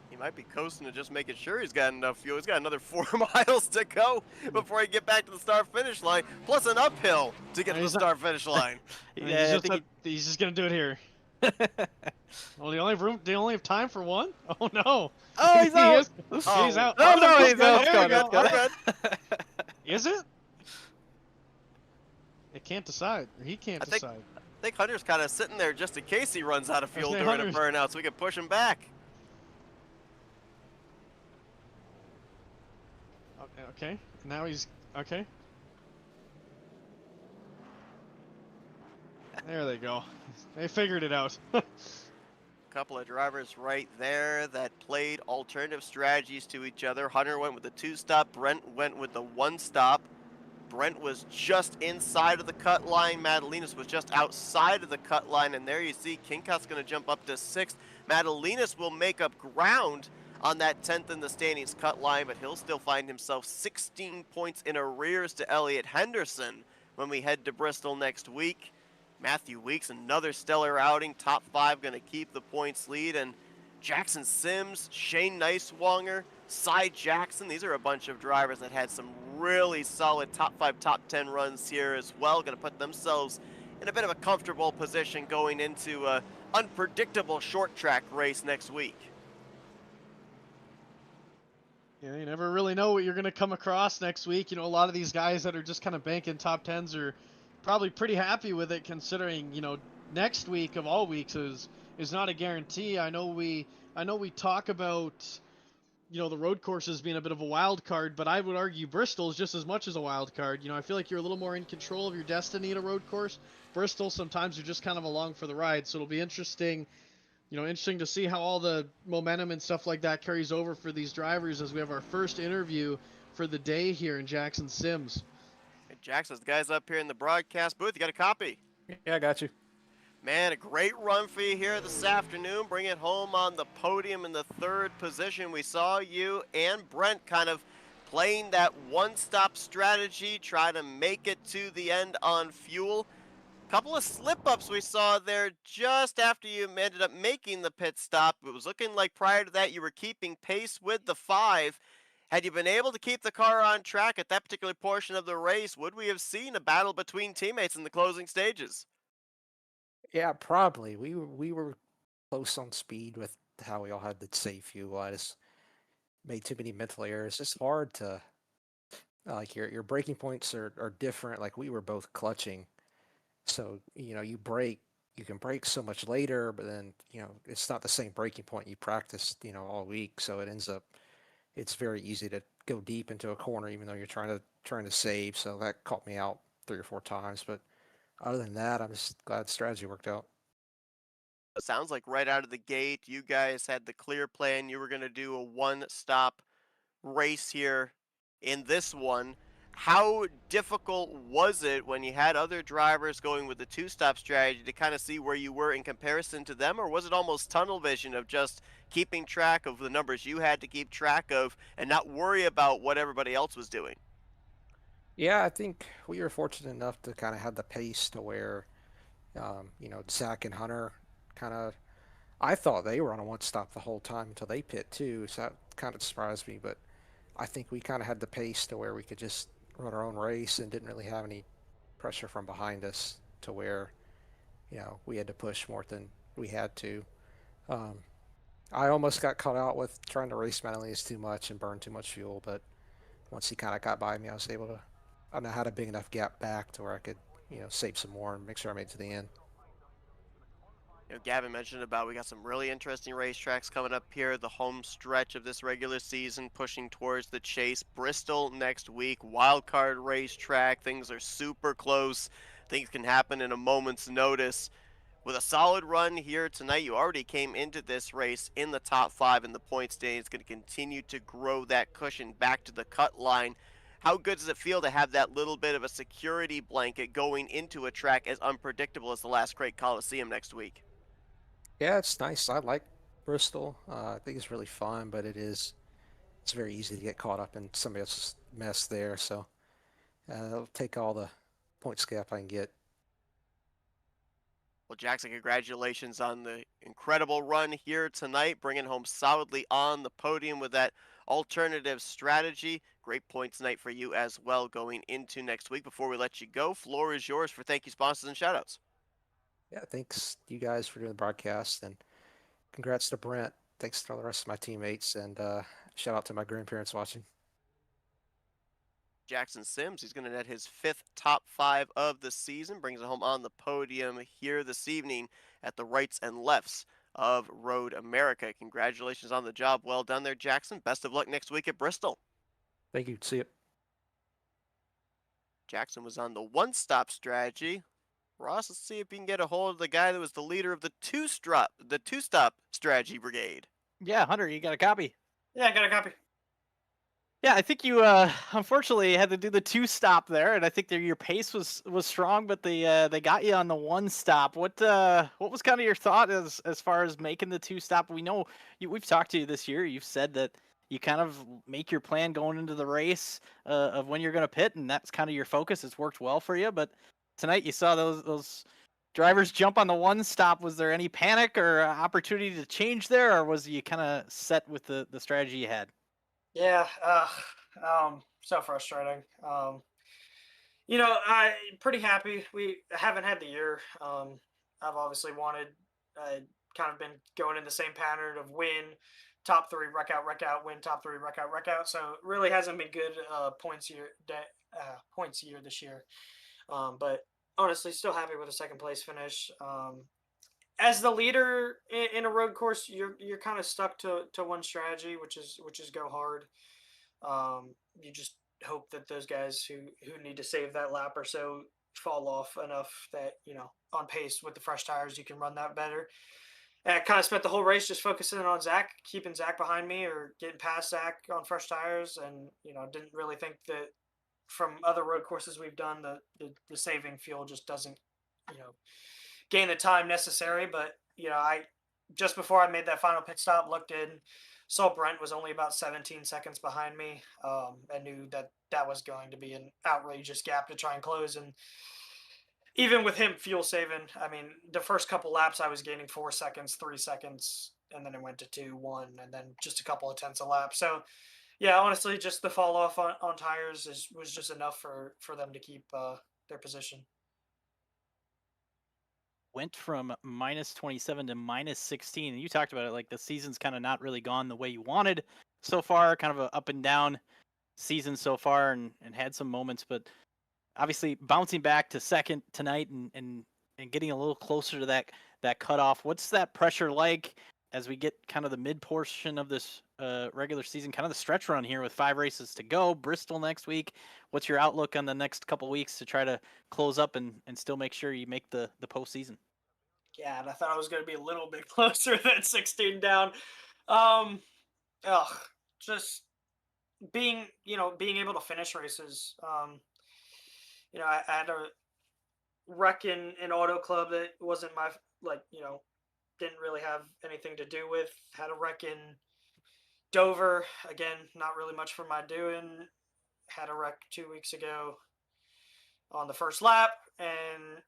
He might be coasting to just making sure he's got enough fuel. He's got another 4 miles to go before he get back to the start-finish line, plus an uphill to get to the start-finish line. Yeah, he's just gonna do it here. Well, the only only have time for one? Oh no! Oh, he's He out. is- Oh, he's out. No, Oh, no, it's he's good. out. There we It's go. good. Is it? It can't decide. Or he can't I think decide. I think Hunter's kind of sitting there just in case he runs out of fuel say during a Hunter's- burnout, so we can push him back. Okay. Now he's okay. There they go. They figured it out. Couple of drivers right there that played alternative strategies to each other. Hunter went with the 2-stop. Brent went with the 1-stop. Brent was just inside of the cut line. Madalinas was just outside of the cut line. And there you see Kinkot's going to jump up to 6th. Madalinas will make up ground on that 10th in the standings cut line, but he'll still find himself 16 points in arrears to Elliot Henderson when we head to Bristol next week. Matthew Weeks, another stellar outing. Top 5 going to keep the points lead. And Jackson Sims, Shane Nicewanger, Cy Jackson. These are a bunch of drivers that had some really solid top 5, top 10 runs here as well. Going to put themselves in a bit of a comfortable position going into an unpredictable short track race next week. Yeah, you never really know what you're going to come across next week. You know, a lot of these guys that are just kind of banking top 10s are probably pretty happy with it, considering, you know, next week of all weeks is not a guarantee. I know we talk about, you know, the road courses being a bit of a wild card, but I would argue Bristol is just as much as a wild card. You know, I feel like you're a little more in control of your destiny at a road course. Bristol, sometimes you're just kind of along for the ride, so it'll be interesting. You know, interesting to see how all the momentum and stuff like that carries over for these drivers as we have our first interview for the day here in Jackson Sims. Hey, Jackson's guys up here in the broadcast booth. You got a copy? Yeah, I got you. Man, a great run for you here this afternoon. Bring it home on the podium in the 3rd position. We saw you and Brent kind of playing that one-stop strategy, try to make it to the end on fuel. Couple of slip-ups we saw there just after you ended up making the pit stop. It was looking like prior to that you were keeping pace with the 5. Had you been able to keep the car on track at that particular portion of the race, would we have seen a battle between teammates in the closing stages? Yeah, probably. We were close on speed with how we all had the safe fuel. I just made too many mental errors. It's hard to like your braking points are different. Like we were both clutching. So, you know, you can brake so much later, but then, you know, it's not the same braking point you practiced, you know, all week. So it's very easy to go deep into a corner, even though you're trying to save. So that caught me out 3 or 4 times. But other than that, I'm just glad the strategy worked out. It sounds like right out of the gate, you guys had the clear plan. You were going to do a one-stop race here in this one. How difficult was it when you had other drivers going with the 2-stop strategy to kind of see where you were in comparison to them? Or was it almost tunnel vision of just keeping track of the numbers you had to keep track of and not worry about what everybody else was doing? Yeah, I think we were fortunate enough to kind of have the pace to where, you know, Zach and Hunter kind of, I thought they were on a one stop the whole time until they pit too, so that kind of surprised me. But I think we kind of had the pace to where we could just run our own race and didn't really have any pressure from behind us to where, you know, we had to push more than we had to. Um, I almost got caught out with trying to race Manalius too much and burn too much fuel, but once he kind of got by me, I was able to. I know had a big enough gap back to where I could, you know, save some more and make sure I made it to the end. You know, Gavin mentioned about we got some really interesting racetracks coming up here. The home stretch of this regular season, pushing towards the chase. Bristol next week, wild card racetrack. Things are super close. Things can happen in a moment's notice. With a solid run here tonight, you already came into this race in the top 5 in the point standings. It's going to continue to grow that cushion back to the cut line. How good does it feel to have that little bit of a security blanket going into a track as unpredictable as the last Crate Coliseum next week? Yeah, it's nice. I like Bristol. I think it's really fun, but it's very easy to get caught up in somebody else's mess there. So I'll take all the points gap I can get. Well, Jackson, congratulations on the incredible run here tonight, bringing home solidly on the podium with that alternative strategy. Great points tonight for you as well going into next week. Before we let you go, floor is yours for thank you, sponsors, and shoutouts. Yeah, thanks you guys for doing the broadcast, and Congrats to Brent. Thanks to all the rest of my teammates, and shout out to my grandparents watching. Jackson Sims, he's going to net his 5th top 5 of the season, brings it home on the podium here this evening at the rights and lefts of Road America. Congratulations on the job. Well done there, Jackson. Best of luck next week at Bristol. Thank you. See you. Jackson was on the one-stop strategy. Ross, let's see if you can get a hold of the guy that was the leader of the two-stop strategy brigade. Yeah, Hunter, you got a copy? Yeah, I got a copy. Yeah, I think you unfortunately had to do the 2-stop there, and I think your pace was strong, but they got you on the 1-stop. What was kind of your thought as far as making the 2-stop? We know we've talked to you this year. You've said that you kind of make your plan going into the race of when you're going to pit, and that's kind of your focus. It's worked well for you, but tonight you saw those drivers jump on the 1-stop. Was there any panic or opportunity to change there, or was you kind of set with the strategy you had? Yeah, so frustrating. I'm pretty happy. We haven't had the year. I've obviously wanted, kind of been going in the same pattern of win, top 3, wreck out, win, top 3, wreck out. So it really hasn't been good points year this year. But honestly, still happy with a second place finish. As the leader in a road course, you're kind of stuck to one strategy, which is go hard. You just hope that those guys who need to save that lap or so fall off enough that on pace with the fresh tires you can run that better. And I kind of spent the whole race just focusing on Zach, keeping Zach behind me or getting past Zach on fresh tires, and didn't really think that from other road courses we've done the saving fuel just doesn't gain the time necessary. But I just before I made that final pit stop, looked in, saw Brent was only about 17 seconds behind me. I knew that was going to be an outrageous gap to try and close. And even with him fuel saving, I mean, the first couple laps I was gaining 4 seconds, 3 seconds, and then it went to 2, 1, and then just a couple of tenths a lap. So yeah, honestly, just the fall off on tires was just enough for them to keep their position. Went from minus 27 to minus 16. And you talked about it, like the season's kind of not really gone the way you wanted so far, kind of a up and down season so far, and had some moments, but obviously bouncing back to second tonight and getting a little closer to that cutoff. What's that pressure like as we get kind of the mid portion of this regular season, kind of the stretch run here with 5 races to go, Bristol next week? What's your outlook on the next couple weeks to try to close up and still make sure you make the postseason? Yeah, and I thought I was going to be a little bit closer than 16 down. Just being able to finish races. I had a wreck in an auto club that wasn't my, didn't really have anything to do with. Had a wreck in Dover. Again, not really much for my doing. Had a wreck 2 weeks ago on the first lap. And,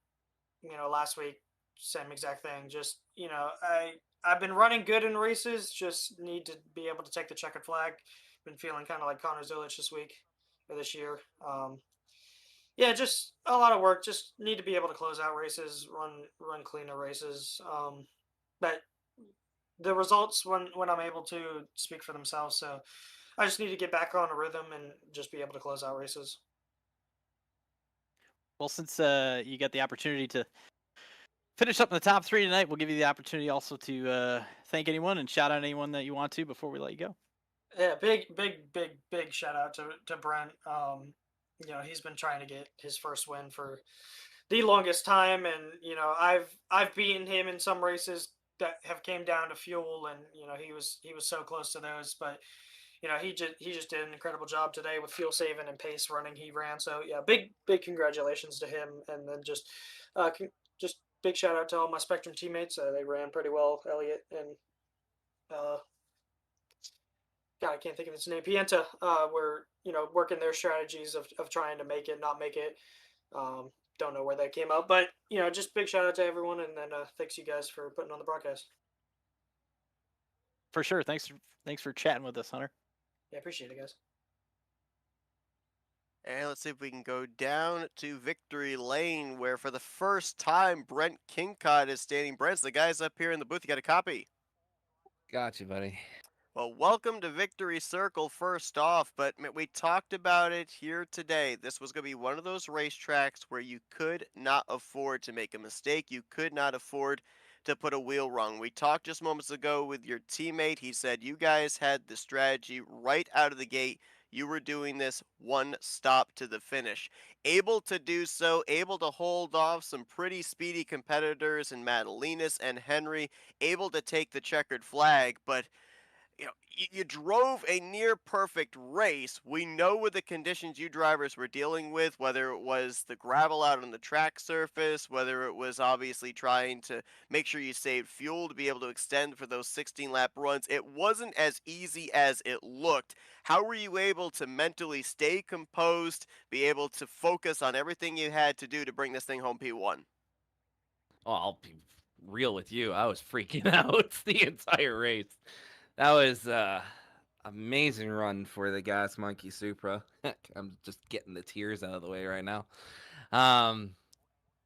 last week, same exact thing. Just, I've been running good in races, just need to be able to take the checkered flag. Been feeling kind of like Connor Zulich this year. Yeah, just a lot of work. Just need to be able to close out races, run cleaner races. But the results when I'm able to speak for themselves. So I just need to get back on a rhythm and just be able to close out races. Well, since you got the opportunity to finish up in the top 3 tonight, we'll give you the opportunity also to thank anyone and shout out anyone that you want to before we let you go. Yeah, big shout out to Brent. He's been trying to get his first win for the longest time, and I've beaten him in some races that have came down to fuel, and he was so close to those, but he just did an incredible job today with fuel saving and pace running he ran. So yeah, big congratulations to him, and then just big shout out to all my Spectrum teammates. They ran pretty well. Elliot and God, I can't think of his name. Pienta were working their strategies of trying to make it, not make it. Don't know where that came out, but just big shout out to everyone, and then thanks you guys for putting on the broadcast. For sure. Thanks for chatting with us, Hunter. Yeah, appreciate it, guys. And let's see if we can go down to victory lane, where for the first time Brent Kingcott is standing. Brent's the guys up here in the booth. You got a copy? Got you, buddy. Well, welcome to Victory Circle first off, but we talked about it here today. This was going to be one of those racetracks where you could not afford to make a mistake. You could not afford to put a wheel wrong. We talked just moments ago with your teammate. He said you guys had the strategy right out of the gate. You were doing this one stop to the finish. Able to do so, able to hold off some pretty speedy competitors in Madalinas and Henry, able to take the checkered flag, but you drove a near perfect race. We know with the conditions you drivers were dealing with, whether it was the gravel out on the track surface, whether it was obviously trying to make sure you saved fuel to be able to extend for those 16 lap runs. It wasn't as easy as it looked. How were you able to mentally stay composed, be able to focus on everything you had to do to bring this thing home P1? Oh, I'll be real with you. I was freaking out the entire race. That was amazing run for the Gas Monkey Supra. I'm just getting the tears out of the way right now.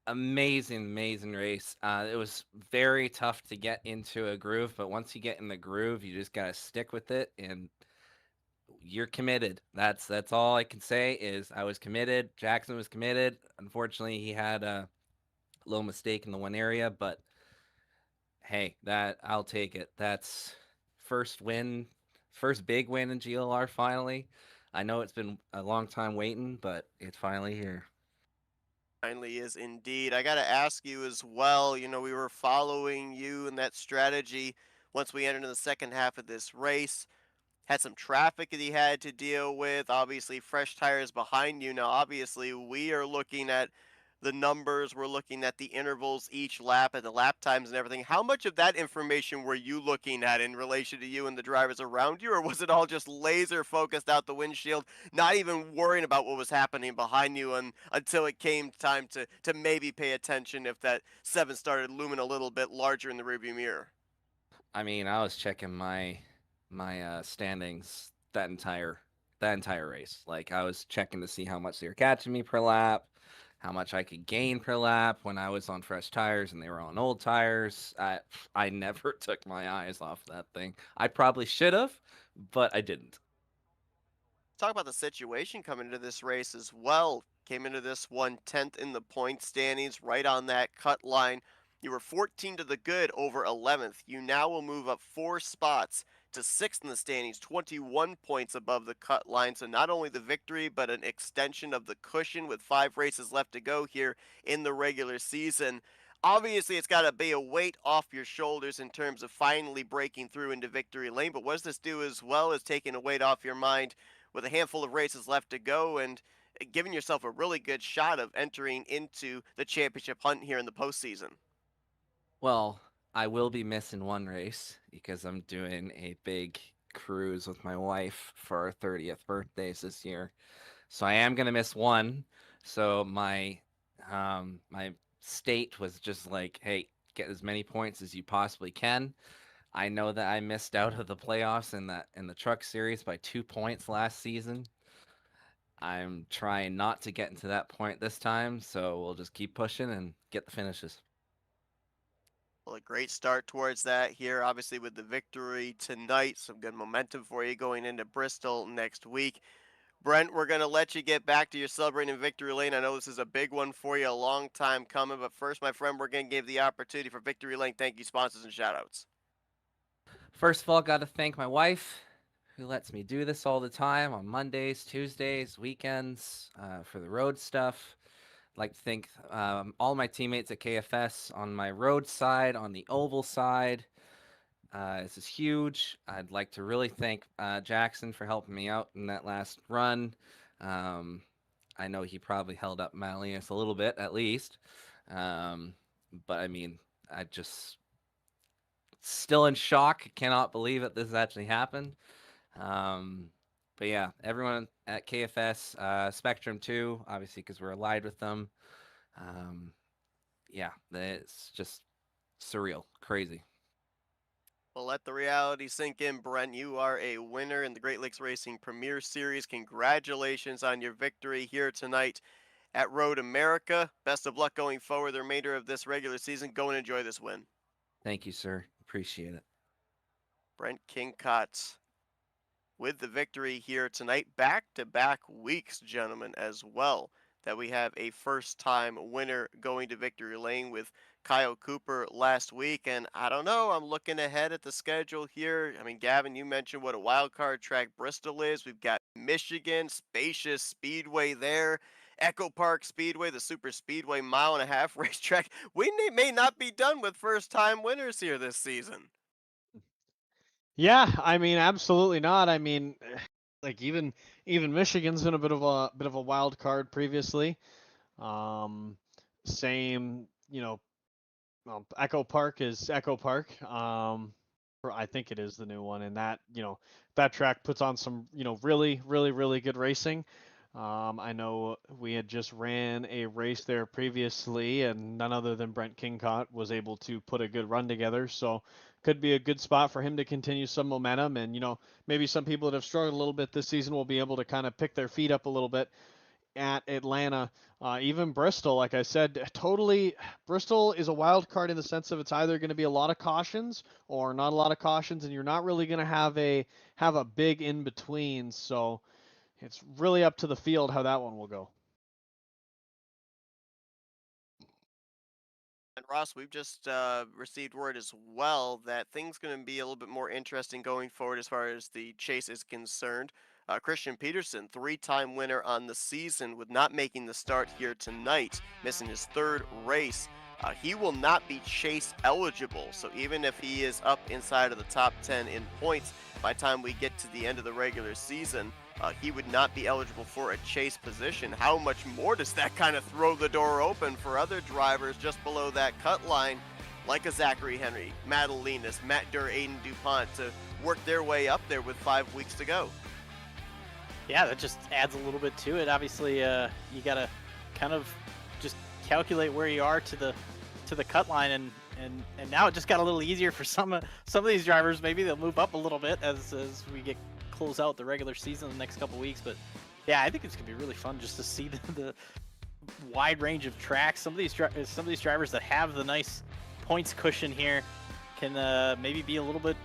Amazing race. It was very tough to get into a groove, but once you get in the groove, you just gotta stick with it, and you're committed. That's all I can say is I was committed. Jackson was committed. Unfortunately, he had a little mistake in the one area, but hey, that I'll take it. That's first win, first big win in GLR finally. I know it's been a long time waiting, but it's finally here. Finally is indeed. I got to ask you as well. We were following you and that strategy once we entered in the second half of this race. Had some traffic that he had to deal with. Obviously, fresh tires behind you. Now, obviously, we are looking at the numbers, we're looking at the intervals each lap and the lap times and everything. How much of that information were you looking at in relation to you and the drivers around you, or was it all just laser focused out the windshield, not even worrying about what was happening behind you until it came time to maybe pay attention if that 7 started looming a little bit larger in the rearview mirror? I mean, I was checking my standings that entire race. Like I was checking to see how much they were catching me per lap, how much I could gain per lap when I was on fresh tires and they were on old tires. I never took my eyes off that thing. I probably should have, but I didn't. Talk about the situation coming into this race as well. Came into this one 10th in the point standings, right on that cut line. You were 14 to the good over 11th. You now will move up 4 spots to 6th in the standings, 21 points above the cut line. So not only the victory, but an extension of the cushion with 5 races left to go here in the regular season. Obviously, it's got to be a weight off your shoulders in terms of finally breaking through into victory lane. But what does this do as well as taking a weight off your mind with a handful of races left to go and giving yourself a really good shot of entering into the championship hunt here in the postseason? Well, I will be missing one race because I'm doing a big cruise with my wife for our 30th birthdays this year. So I am gonna miss one. So my state was just like, hey, get as many points as you possibly can. I know that I missed out of the playoffs in the truck series by 2 points last season. I'm trying not to get into that point this time, so we'll just keep pushing and get the finishes. Well, a great start towards that here, obviously, with the victory tonight. Some good momentum for you going into Bristol next week. Brent, we're going to let you get back to your celebrating victory lane. I know this is a big one for you, a long time coming. But first, my friend, we're going to give the opportunity for victory lane. Thank you, sponsors, and shout-outs. First of all, got to thank my wife, who lets me do this all the time on Mondays, Tuesdays, weekends, for the road stuff. I'd like to thank all my teammates at KFS on my road side, on the oval side. This is huge. I'd like to really thank Jackson for helping me out in that last run. I know he probably held up Malius a little bit, at least. But I mean, I just still in shock. Cannot believe that this actually happened. But yeah, everyone at KFS, Spectrum too, obviously because we're allied with them. Yeah, it's just surreal, crazy. Well, let the reality sink in, Brent. You are a winner in the Great Lakes Racing Premier Series. Congratulations on your victory here tonight at Road America. Best of luck going forward the remainder of this regular season. Go and enjoy this win. Thank you, sir. Appreciate it. Brent Kingcott with the victory here tonight. Back-to-back weeks, gentlemen, as well, that we have a first-time winner going to victory lane with Kyle Cooper last week. And I don't know, I'm looking ahead at the schedule here. I mean, Gavin, you mentioned what a wild card track Bristol is. We've got Michigan, spacious speedway there. Echo Park Speedway, the super speedway 1.5-mile racetrack. We may not be done with first-time winners here this season. Yeah, I mean, absolutely not. I mean, like even Michigan's been a bit of a wild card previously. Same, well, Echo Park is Echo Park. I think it is the new one, and that that track puts on some really really good racing. I know we had just ran a race there previously, and none other than Brent Kingcott was able to put a good run together. So could be a good spot for him to continue some momentum. And maybe some people that have struggled a little bit this season will be able to kind of pick their feet up a little bit at Atlanta. Even Bristol, like I said, totally. Bristol is a wild card in the sense of it's either going to be a lot of cautions or not a lot of cautions, and you're not really going to have a big in between. So it's really up to the field how that one will go. And Ross, we've just received word as well that things going to be a little bit more interesting going forward as far as the chase is concerned. Christian Peterson, 3-time winner on the season, with not making the start here tonight, missing his 3rd race. He will not be chase eligible, so even if he is up inside of the top 10 in points by the time we get to the end of the regular season, he would not be eligible for a chase position. How much more does that kind of throw the door open for other drivers just below that cut line, like a Zachary Henry, Matt Alinas, Matt Durr, Aiden DuPont, to work their way up there with 5 weeks to go? Yeah, that just adds a little bit to it. Obviously, you got to kind of just calculate where you are to the cut line, and now it just got a little easier for some of these drivers. Maybe they'll move up a little bit as we get close out the regular season in the next couple weeks. But yeah, I think it's gonna be really fun just to see the wide range of tracks. Some of these drivers that have the nice points cushion here can maybe be a little bit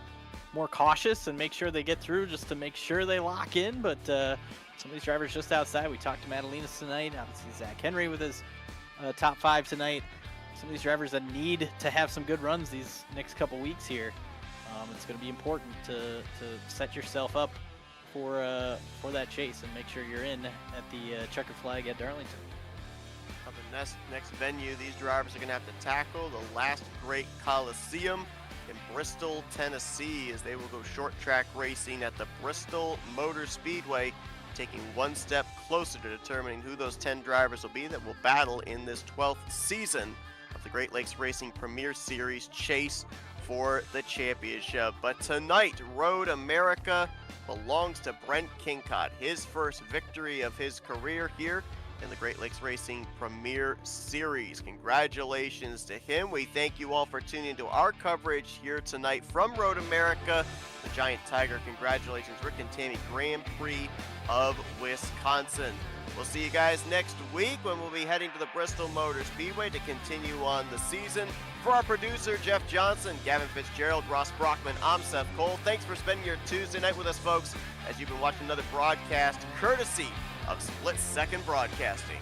more cautious and make sure they get through just to make sure they lock in. But some of these drivers just outside. We talked to Matt Alinas tonight. Obviously Zach Henry with his top 5 tonight. Some of these drivers that need to have some good runs these next couple weeks here. It's going to be important to set yourself up for that chase and make sure you're in at the checkered flag at Darlington. The next venue these drivers are going to have to tackle, the last great Coliseum in Bristol, Tennessee, as they will go short track racing at the Bristol Motor Speedway, taking one step closer to determining who those 10 drivers will be that will battle in this 12th season of the Great Lakes Racing Premier Series chase for the championship. But tonight, Road America belongs to Brent Kingcott, his first victory of his career here in the Great Lakes Racing Premier Series. Congratulations to him. We thank you all for tuning into our coverage here tonight from Road America, the Giant Tiger. Congratulations, Rick and Tammy, Grand Prix of Wisconsin. We'll see you guys next week when we'll be heading to the Bristol Motor Speedway to continue on the season. For our producer, Jeff Johnson, Gavin Fitzgerald, Ross Brockman, I'm Seth Cole. Thanks for spending your Tuesday night with us, folks, as you've been watching another broadcast courtesy of Split Second Broadcasting.